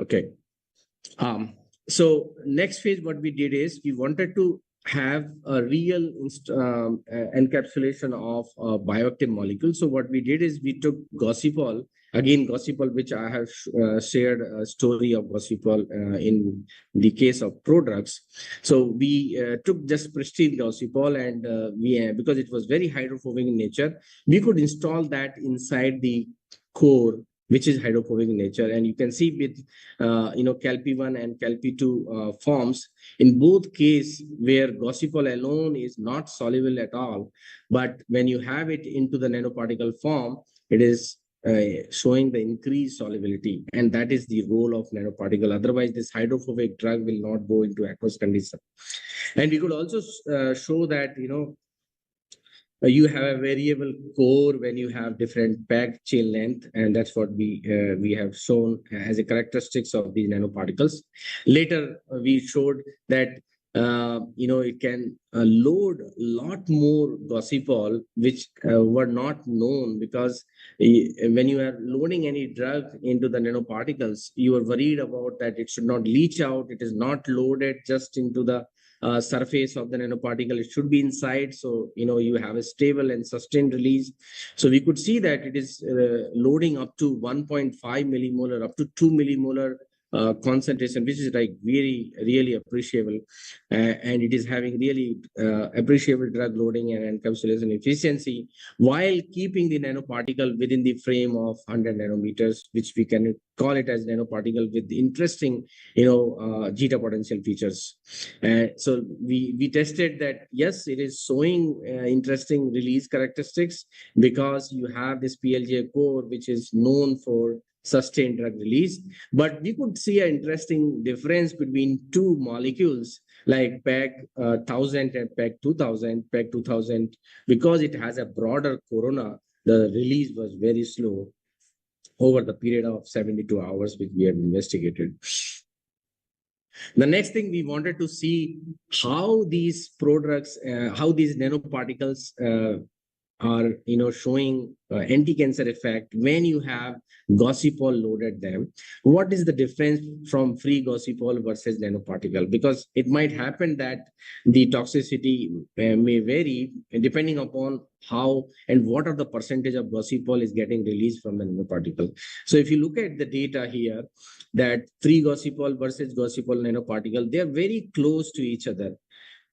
C: Okay. So next phase, what we did is, we wanted to have a real encapsulation of bioactive molecules. So what we did is, we took gossypol, again gossypol, which I have shared a story of gossypol in the case of prodrugs. So we took just pristine gossypol, and we because it was very hydrophobic in nature, we could install that inside the core, which is hydrophobic in nature. And you can see with calp1 and calp2 forms, in both case where gossypol alone is not soluble at all, but when you have it into the nanoparticle form, it is showing the increased solubility, and that is the role of nanoparticle. Otherwise, this hydrophobic drug will not go into aqueous condition. And we could also show that you have a variable core when you have different packed chain length, and that's what we have shown as a characteristics of these nanoparticles. Later, we showed that it can load a lot more gossypol, which were not known, because when you are loading any drug into the nanoparticles, you are worried about that it should not leach out. It is not loaded just into the surface of the nanoparticle. It should be inside, so you have a stable and sustained release. So we could see that it is loading up to 1.5 millimolar, up to 2 millimolar concentration, which is like really appreciable, and it is having really appreciable drug loading and encapsulation efficiency, while keeping the nanoparticle within the frame of 100 nanometers, which we can call it as nanoparticle with interesting zeta potential features. So we tested that, yes, it is showing interesting release characteristics, because you have this PLJ core, which is known for sustained drug release. But we could see an interesting difference between two molecules like PEG 1000 and PEG 2000. PEG 2000, because it has a broader corona, the release was very slow over the period of 72 hours, which we have investigated. The next thing, we wanted to see how these prodrugs, how these nanoparticles are showing anti-cancer effect when you have gossypol loaded them. What is the difference from free gossypol versus nanoparticle? Because it might happen that the toxicity may vary depending upon how and what are the percentage of gossypol is getting released from the nanoparticle. So if you look at the data here, that free gossypol versus gossypol nanoparticle, they are very close to each other,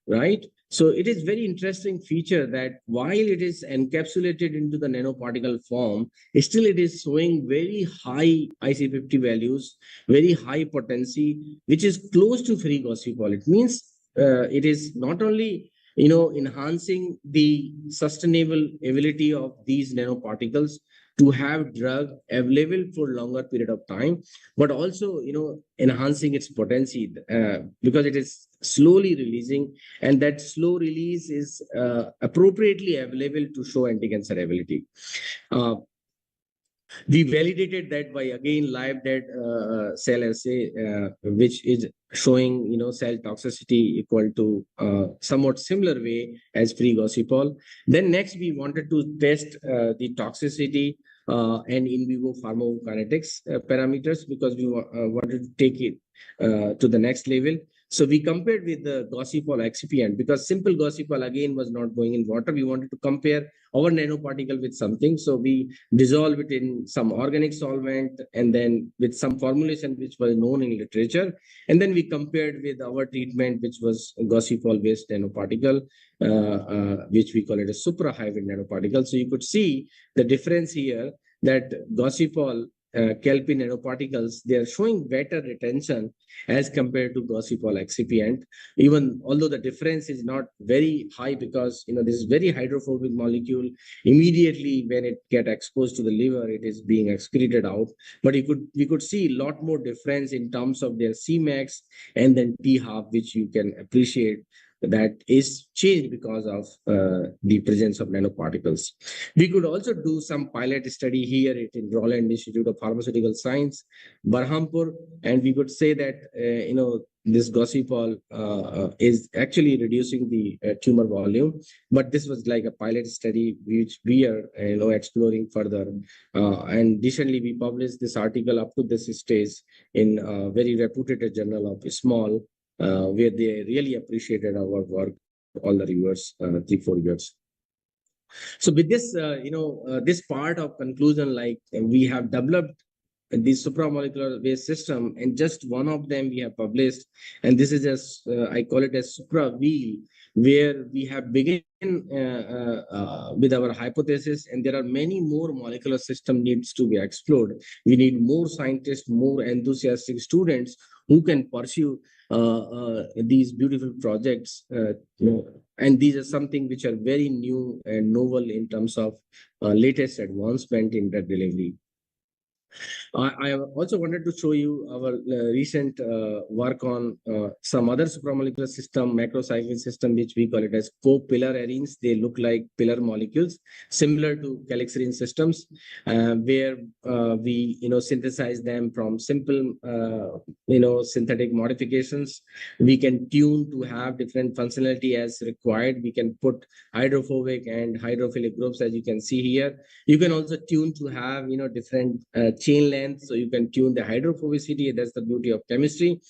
C: right? So it is very interesting feature that while it is encapsulated into the nanoparticle form, still it is showing very high IC50 values, very high potency, which is close to free gossypol. It means it is not only enhancing the sustainable ability of these nanoparticles to have drug available for longer period of time, but also enhancing its potency because it is slowly releasing, and that slow release is appropriately available to show anti-cancer ability. We validated that by again live dead cell assay, which is showing cell toxicity equal to somewhat similar way as free gossypol. Then next we wanted to test the toxicity and in vivo pharmacokinetics parameters, because we wanted to take it to the next level. So we compared with the gossypol excipient, because simple gossypol again was not going in water. We wanted to compare our nanoparticle with something. So we dissolve it in some organic solvent and then with some formulation which was known in literature. And then we compared with our treatment, which was gossypol based nanoparticle, which we call it a suprahybrid nanoparticle. So you could see the difference here, that gossypol kelpie nanoparticles, they are showing better retention as compared to gossypol excipient, even although the difference is not very high, because this is very hydrophobic molecule. Immediately when it get exposed to the liver, it is being excreted out. But we could see a lot more difference in terms of their Cmax and then T-half, which you can appreciate that is changed because of the presence of nanoparticles. We could also do some pilot study here at Roland Institute of Pharmaceutical Science, Berhampur, and we could say that this gossypol is actually reducing the tumor volume. But this was like a pilot study which we are exploring further. And recently we published this article up to this stage in a very reputed journal of small, where they really appreciated our work, all the reviewers, 3-4 years. So with this, this part of conclusion, like we have developed this supramolecular based system, and just one of them we have published, and this is just I call it as supra wheel, where we have begun with our hypothesis, and there are many more molecular system needs to be explored. We need more scientists, more enthusiastic students who can pursue these beautiful projects, and these are something which are very new and novel in terms of latest advancement in drug delivery. I also wanted to show you our recent work on some other supramolecular system, macrocyclic system, which we call it as co-pillar arenes. They look like pillar molecules, similar to calixarene systems, where we synthesize them from simple synthetic modifications. We can tune to have different functionality as required. We can put hydrophobic and hydrophilic groups, as you can see here. You can also tune to have different chain length, so you can tune the hydrophobicity. That's the beauty of chemistry.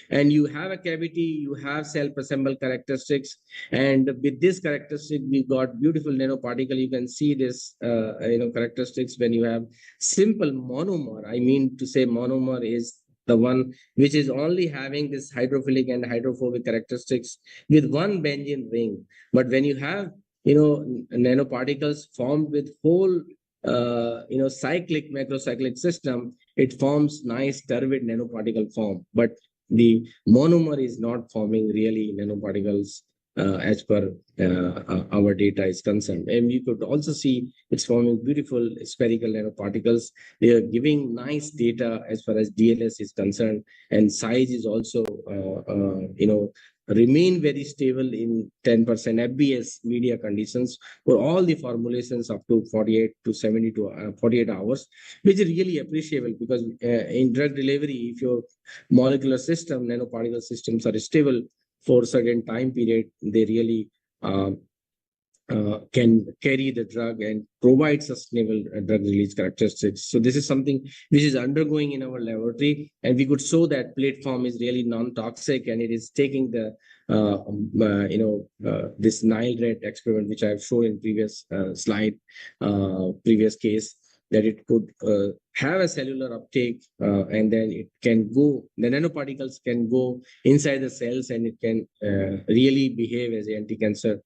C: And you have a cavity, you have cell assemble characteristics, and with this characteristic we got beautiful nanoparticle. You can see this characteristics when you have simple monomer. I mean to say monomer is the one which is only having this hydrophilic and hydrophobic characteristics with one benzene ring. But when you have nanoparticles formed with whole cyclic macrocyclic system, it forms nice turbid nanoparticle form. But the monomer is not forming really nanoparticles as per our data is concerned. And you could also see it's forming beautiful spherical nanoparticles. They are giving nice data as far as DLS is concerned, and size is also remain very stable in 10% FBS media conditions for all the formulations up to 48 to 70 to 48 hours, which is really appreciable, because in drug delivery, if your molecular system, nanoparticle systems are stable for a certain time period, they really can carry the drug and provide sustainable drug release characteristics. So this is something which is undergoing in our laboratory, and we could show that platform is really non-toxic, and it is taking the this Nile rat experiment which I have shown in previous slide, previous case, that it could have a cellular uptake, and then it can go, the nanoparticles can go inside the cells, and it can really behave as an anti-cancer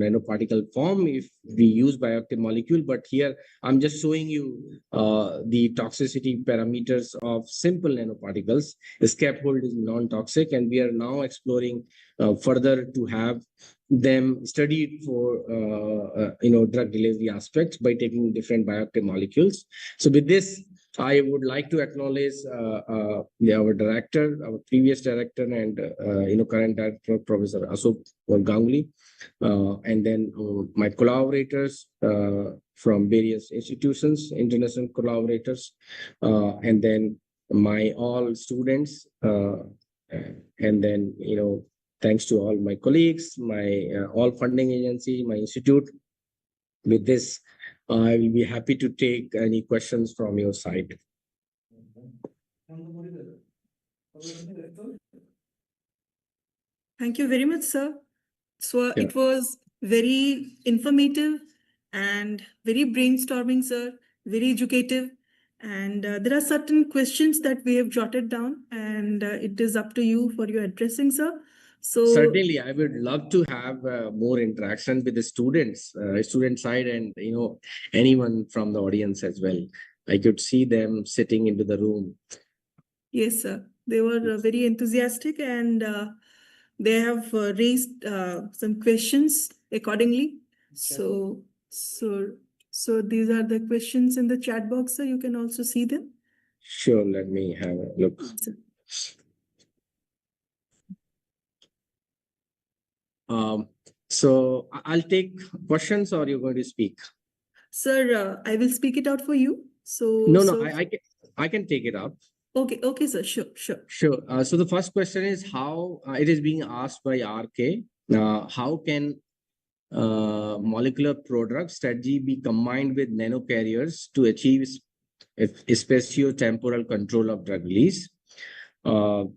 C: nanoparticle form if we use bioactive molecule. But here I'm just showing you the toxicity parameters of simple nanoparticles. The scaffold is non-toxic, and we are now exploring further to have them studied for drug delivery aspects by taking different bioactive molecules. So with this, I would like to acknowledge our director, our previous director, and current director, Professor Ashok Ganguly, and then my collaborators from various institutions, international collaborators, and then my all students, and then thanks to all my colleagues, my all funding agency, my institute. With this, I will be happy to take any questions from your side.
B: Thank you very much, sir. So
C: Yeah.
B: it was very informative and very brainstorming, sir, very educative. And there are certain questions that we have jotted down, and it is up to you for your addressing, sir. So
C: Certainly, I would love to have more interaction with the students, student side, and anyone from the audience as well. I could see them sitting into the room.
B: yes, sir, they were very enthusiastic, and they have raised some questions accordingly. So these are the questions in the chat box, sir. You can also see them.
C: Sure, let me have a look.
B: Sir.
C: So I'll take questions, or you're going to speak?
B: Sir, I will speak it out for you. So
C: No, I can take it up.
B: Okay, sir. Sure.
C: Sure. So the first question is how it is being asked by RK. How can molecular prodrug strategy be combined with nanocarriers to achieve spatio-temporal control of drug release?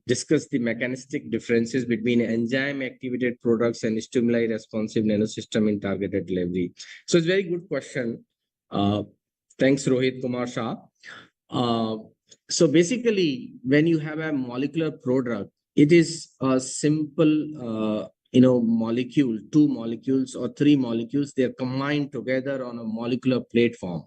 C: Discuss the mechanistic differences between enzyme-activated products and stimuli-responsive nanosystem in targeted delivery. So it's a very good question. Thanks, Rohit Kumar Shah. So basically, when you have a molecular prodrug, it is a simple molecule, 2 molecules or 3 molecules, they're combined together on a molecular platform.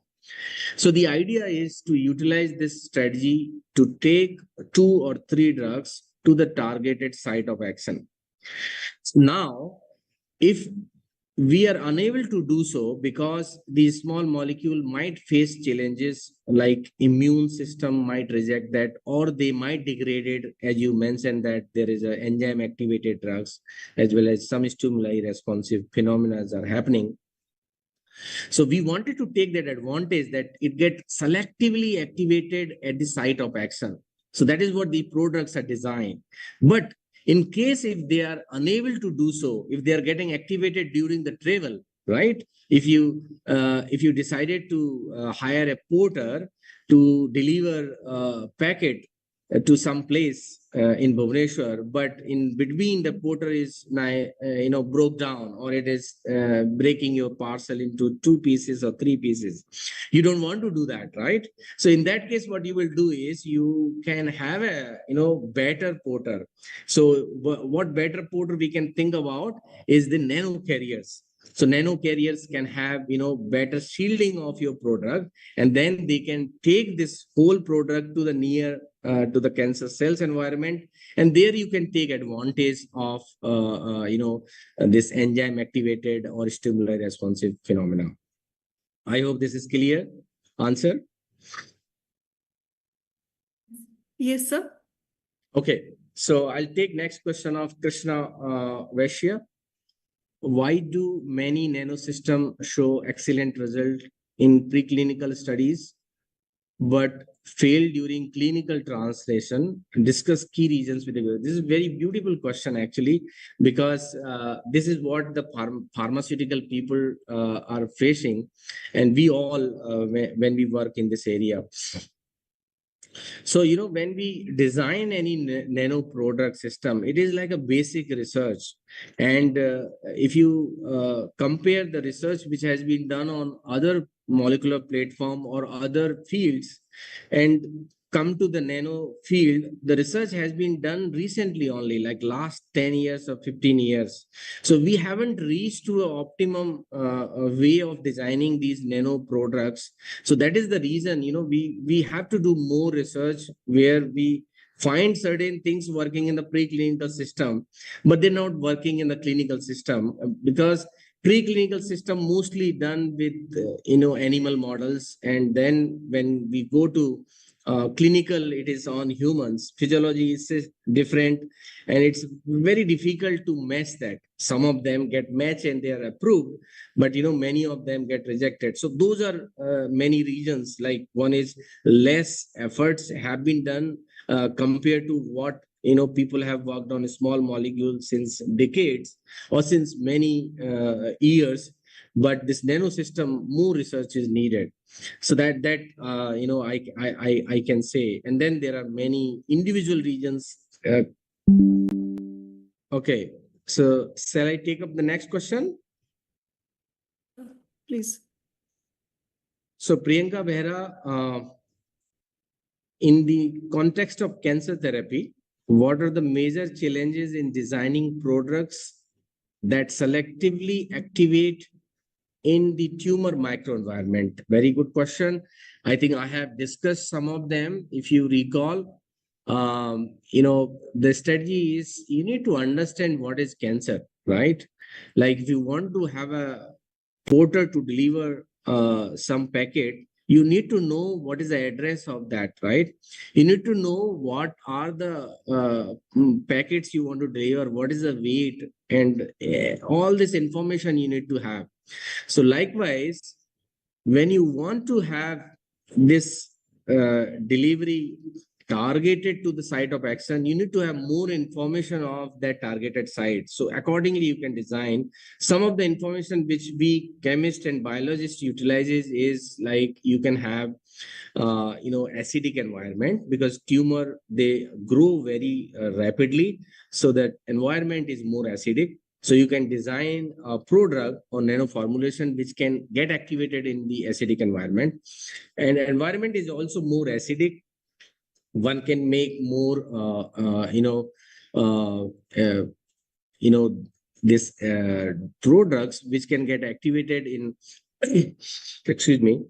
C: So the idea is to utilize this strategy to take 2 or 3 drugs to the targeted site of action. Now, if we are unable to do so because the small molecule might face challenges like immune system might reject that, or they might degrade it, as you mentioned that there is a enzyme activated drugs as well as some stimuli responsive phenomena are happening. So we wanted to take that advantage that it gets selectively activated at the site of action. So that is what the prodrugs are designed. But in case if they are unable to do so, if they are getting activated during the travel, right? If you decided to hire a porter to deliver a packet to some place in Bhubaneswar, but in between the porter is broke down, or it is breaking your parcel into 2 pieces or 3 pieces. You don't want to do that, right? So in that case, what you will do is you can have a better porter. So what better porter we can think about is the nano carriers. So nano carriers can have better shielding of your product, and then they can take this whole product to the near to the cancer cells environment, and there you can take advantage of this enzyme activated or stimuli responsive phenomena. I hope this is clear. Answer?
B: Yes, sir.
C: Okay, so I'll take next question of Krishna Vaishya. Why do many nanosystems show excellent result in preclinical studies, but failed during clinical translation? Discuss key reasons with the. This is a very beautiful question actually, because this is what the pharmaceutical people are facing, and we all when we work in this area. So, when we design any nano product system, it is like a basic research. And if you compare the research which has been done on other molecular platform or other fields and come to the nano field, the research has been done recently only, like last 10 years or 15 years. So we haven't reached to an optimum way of designing these nano products. So that is the reason, we have to do more research where we find certain things working in the preclinical system, but they're not working in the clinical system, because preclinical system mostly done with animal models, and then when we go to clinical, it is on humans. Physiology is different, and it's very difficult to match that. Some of them get matched and they are approved, but many of them get rejected. So those are many reasons. Like, one is less efforts have been done compared to what people have worked on a small molecule since decades or since many years. But this nanosystem, more research is needed. So that I can say. And then there are many individual regions. Okay, so shall I take up the next question?
B: Please.
C: So Priyanka Behra, in the context of cancer therapy, what are the major challenges in designing products that selectively activate in the tumor microenvironment? Very good question. I think I have discussed some of them. If you recall, the strategy is you need to understand what is cancer, right? Like, if you want to have a porter to deliver some packet, you need to know what is the address of that, right? You need to know what are the packets you want to deliver, what is the weight, and all this information you need to have. So likewise, when you want to have this delivery targeted to the site of action, you need to have more information of that targeted site. So accordingly, you can design. Some of the information which we chemists and biologists utilizes is like, you can have acidic environment, because tumor, they grow very rapidly, so that environment is more acidic. So you can design a prodrug or nano formulation which can get activated in the acidic environment. And environment is also more acidic. One can make more this prodrugs which can get activated in excuse me,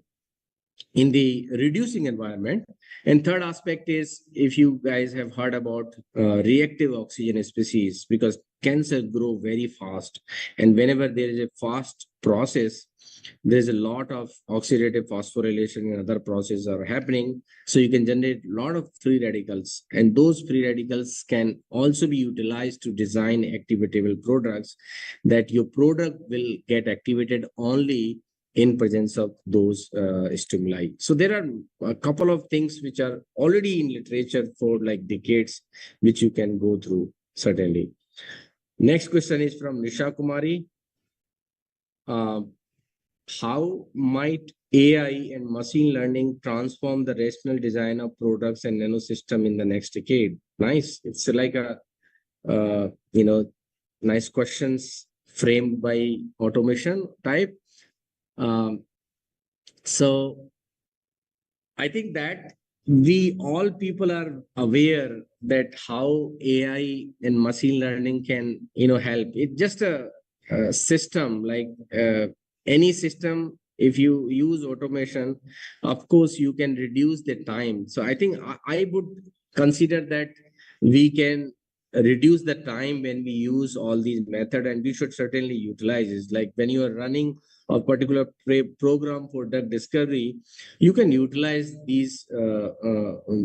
C: in the reducing environment. And third aspect is, if you guys have heard about reactive oxygen species, because cancer grow very fast, and whenever there is a fast process, there is a lot of oxidative phosphorylation and other processes are happening. So you can generate a lot of free radicals, and those free radicals can also be utilized to design activatable products, that your product will get activated only in presence of those stimuli. So there are a couple of things which are already in literature for like decades, which you can go through, certainly. Next question is from Nisha Kumari. How might AI and machine learning transform the rational design of products and nanosystem in the next decade? Nice. It's like a, nice questions framed by automation type. So I think that we all people are aware that how AI and machine learning can, help. It's just a system, like any system. If you use automation, of course, you can reduce the time. So I think I would consider that we can reduce the time when we use all these methods, and we should certainly utilize it. Like, when you are running a particular program for drug discovery, you can utilize these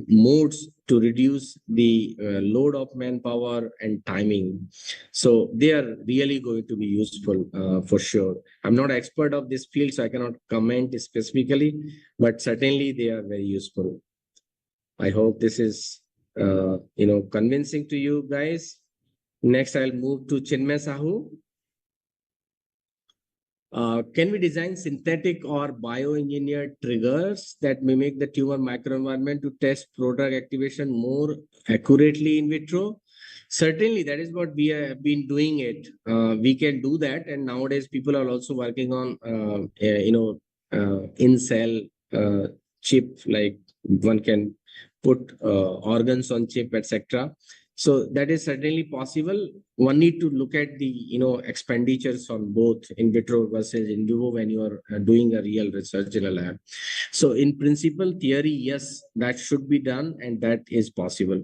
C: modes to reduce the load of manpower and timing. So they are really going to be useful for sure. I'm not an expert of this field, so I cannot comment specifically, but certainly they are very useful. I hope this is, convincing to you guys. Next, I'll move to Chinmay Sahu. Can we design synthetic or bioengineered triggers that mimic the tumor microenvironment to test prodrug activation more accurately in vitro? Certainly, that is what we have been doing it. We can do that, and nowadays people are also working on, in-cell chip, like one can put organs on chip, etc. So that is certainly possible. One need to look at the expenditures on both in vitro versus in vivo when you are doing a real research in a lab. So in principle, theory, yes, that should be done, and that is possible.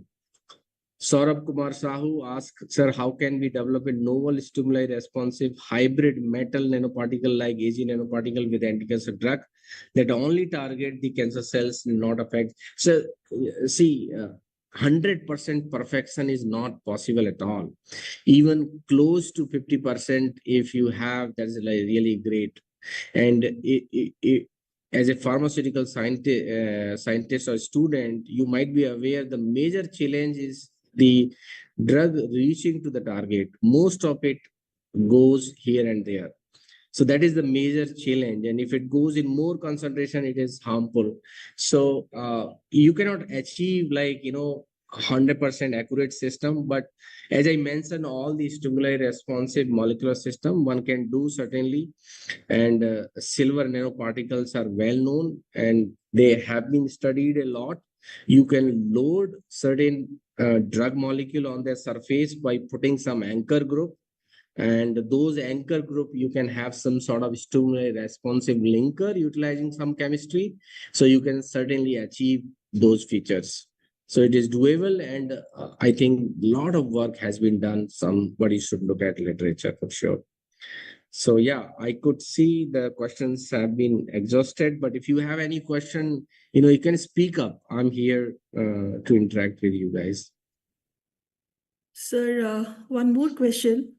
C: Saurabh Kumar Sahu asked, sir, how can we develop a novel stimuli responsive hybrid metal nanoparticle like AG nanoparticle with anti-cancer drug that only target the cancer cells, not affect? So see, 100% perfection is not possible at all. Even close to 50%, if you have, that's like really great. And as a pharmaceutical scientist or student, you might be aware the major challenge is the drug reaching to the target. Most of it goes here and there. So that is the major challenge. And if it goes in more concentration, it is harmful. So you cannot achieve 100% accurate system. But as I mentioned, all the stimuli responsive molecular system, one can do certainly. And silver nanoparticles are well known and they have been studied a lot. You can load certain drug molecule on their surface by putting some anchor group, and those anchor group you can have some sort of stimuli responsive linker utilizing some chemistry, so you can certainly achieve those features. So it is doable, and I think a lot of work has been done. Somebody should look at literature for sure. So yeah, I could see the questions have been exhausted, but if you have any question, you can speak up. I'm here to interact with you guys.
B: Sir, one more question.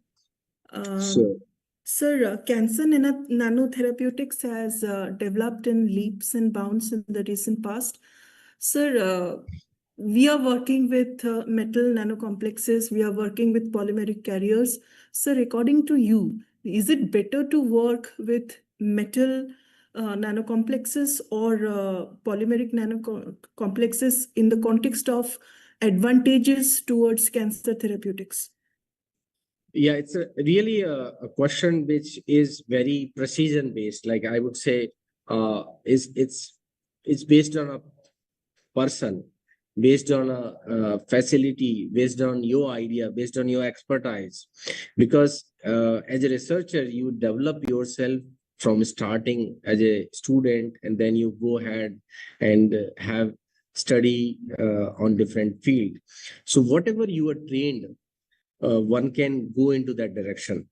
C: Sure.
B: Sir, cancer nanotherapeutics has developed in leaps and bounds in the recent past. Sir, we are working with metal nanocomplexes, we are working with polymeric carriers. Sir, according to you, is it better to work with metal nanocomplexes or polymeric nanocomplexes in the context of advantages towards cancer therapeutics?
C: Yeah, it's really a question which is very precision based. Like I would say, it's based on a person, based on a facility, based on your idea, based on your expertise. Because as a researcher, you develop yourself from starting as a student, and then you go ahead and have study on different field. So whatever you are trained, one can go into that direction.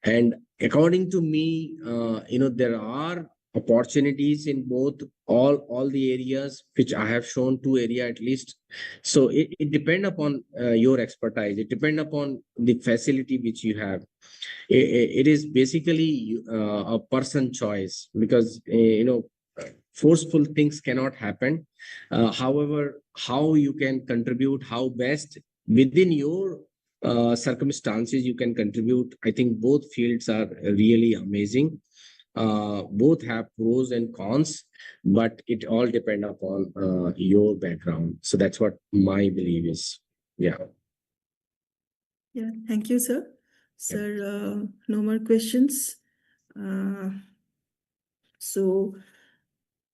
C: And according to me, there are opportunities in both all the areas which I have shown, two area at least. So it depends upon your expertise. It depends upon the facility which you have. It is basically a person choice, because forceful things cannot happen. However, how you can contribute, how best within your circumstances you can contribute. I think both fields are really amazing. Both have pros and cons, but it all depends upon your background. So that's what my belief is. Yeah.
B: Yeah, thank you, sir. Sir, no more questions. So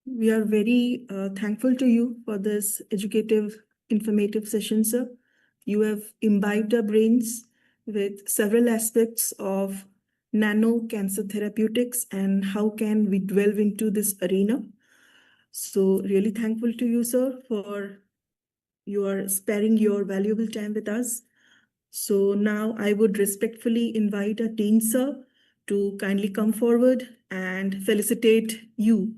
B: we are very thankful to you for this educative, informative session, sir. You have imbibed our brains with several aspects of nano cancer therapeutics and how can we delve into this arena. So really thankful to you, sir, for your sparing your valuable time with us. So now I would respectfully invite our Dean, sir, to kindly come forward and felicitate you,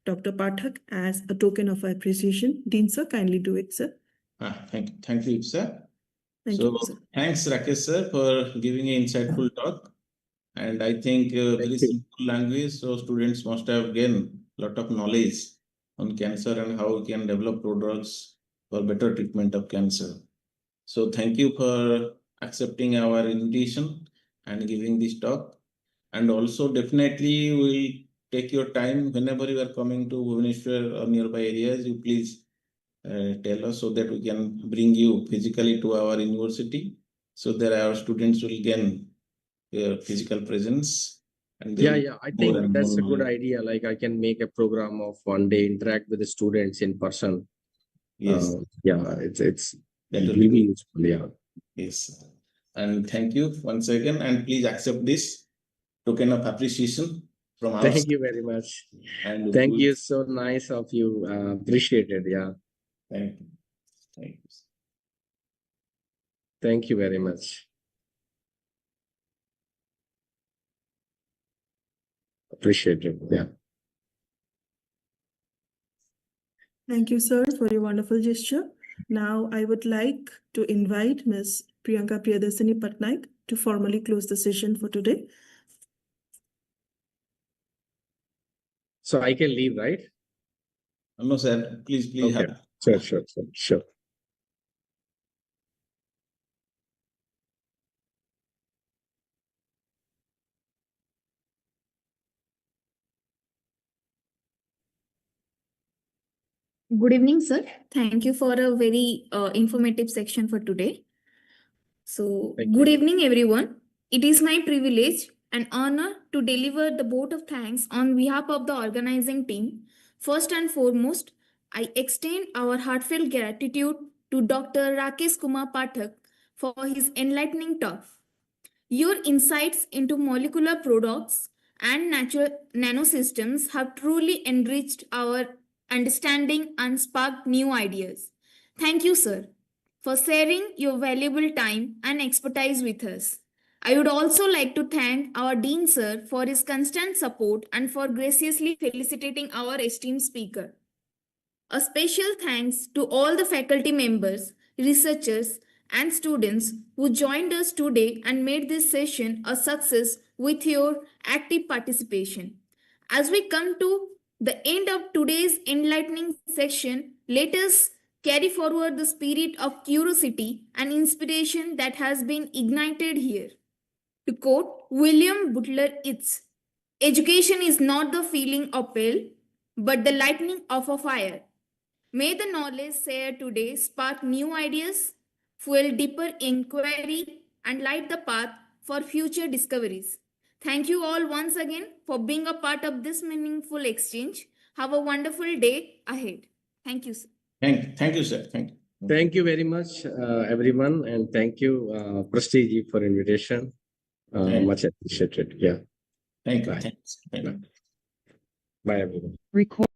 B: Dr. Pathak, as a token of appreciation. Dean, sir, kindly do it, sir.
A: Thank you, sir.
B: Thank you, sir.
A: Thanks, Rakesh, sir, for giving an insightful talk. And I think very
C: you.
A: simple language, so students must have gained a lot of knowledge on cancer and how we can develop prodrugs for better treatment of cancer. So thank you for accepting our invitation and giving this talk. And also definitely we'll take your time whenever you are coming to Bhubaneswar or nearby areas, you please tell us so that we can bring you physically to our university so that our students will gain their physical presence and they
C: Yeah,
A: will
C: yeah. I
A: more
C: think
A: and more
C: that's a good
A: knowledge.
C: idea. Like I can make a program of one day interact with the students in person.
A: Yes,
C: Yeah, it
A: that will
C: will
A: be
C: be
A: good.
C: useful. Yeah.
A: Yes. And thank you once again. And please accept this token of appreciation from our
C: Thank
A: side.
C: you very much.
A: And
C: Thank
A: we'll
C: you. So nice of you. Appreciate it. Yeah.
A: thank you. Thank you.
C: Thank you very much. Appreciate it. Yeah.
B: Thank you, sir, for your wonderful gesture. Now, I would like to invite Ms. Priyanka Priyadarsini Patnaik to formally close the session for today.
C: So I can leave, right?
A: No, sir. Please
C: Okay.
A: have.
C: Sure.
D: Good evening, sir. Thank you for a very informative section for today. So,
C: Thank
D: good
C: you.
D: evening, everyone. It is my privilege and honor to deliver the vote of thanks on behalf of the organizing team. First and foremost, I extend our heartfelt gratitude to Dr. Rakesh Kumar Pathak for his enlightening talk. Your insights into molecular products and natural nanosystems have truly enriched our understanding and sparked new ideas. Thank you, sir, for sharing your valuable time and expertise with us. I would also like to thank our Dean, sir, for his constant support and for graciously felicitating our esteemed speaker. A special thanks to all the faculty members, researchers, and students who joined us today and made this session a success with your active participation. As we come to the end of today's enlightening session, let us carry forward the spirit of curiosity and inspiration that has been ignited here. To quote William Butler Yeats, education is not the feeling of pale, but the lightning of a fire. May the knowledge shared today spark new ideas, fuel deeper inquiry, and light the path for future discoveries. Thank you all once again for being a part of this meaningful exchange. Have a wonderful day ahead. Thank you, sir.
A: Thank you, sir. Thank you.
C: Thank you very much, everyone, and thank you, Prestige, for invitation. Much appreciated. Yeah.
A: Thank you.
C: Bye.
A: Thanks. Thank you.
C: Bye, everyone.
E: Record.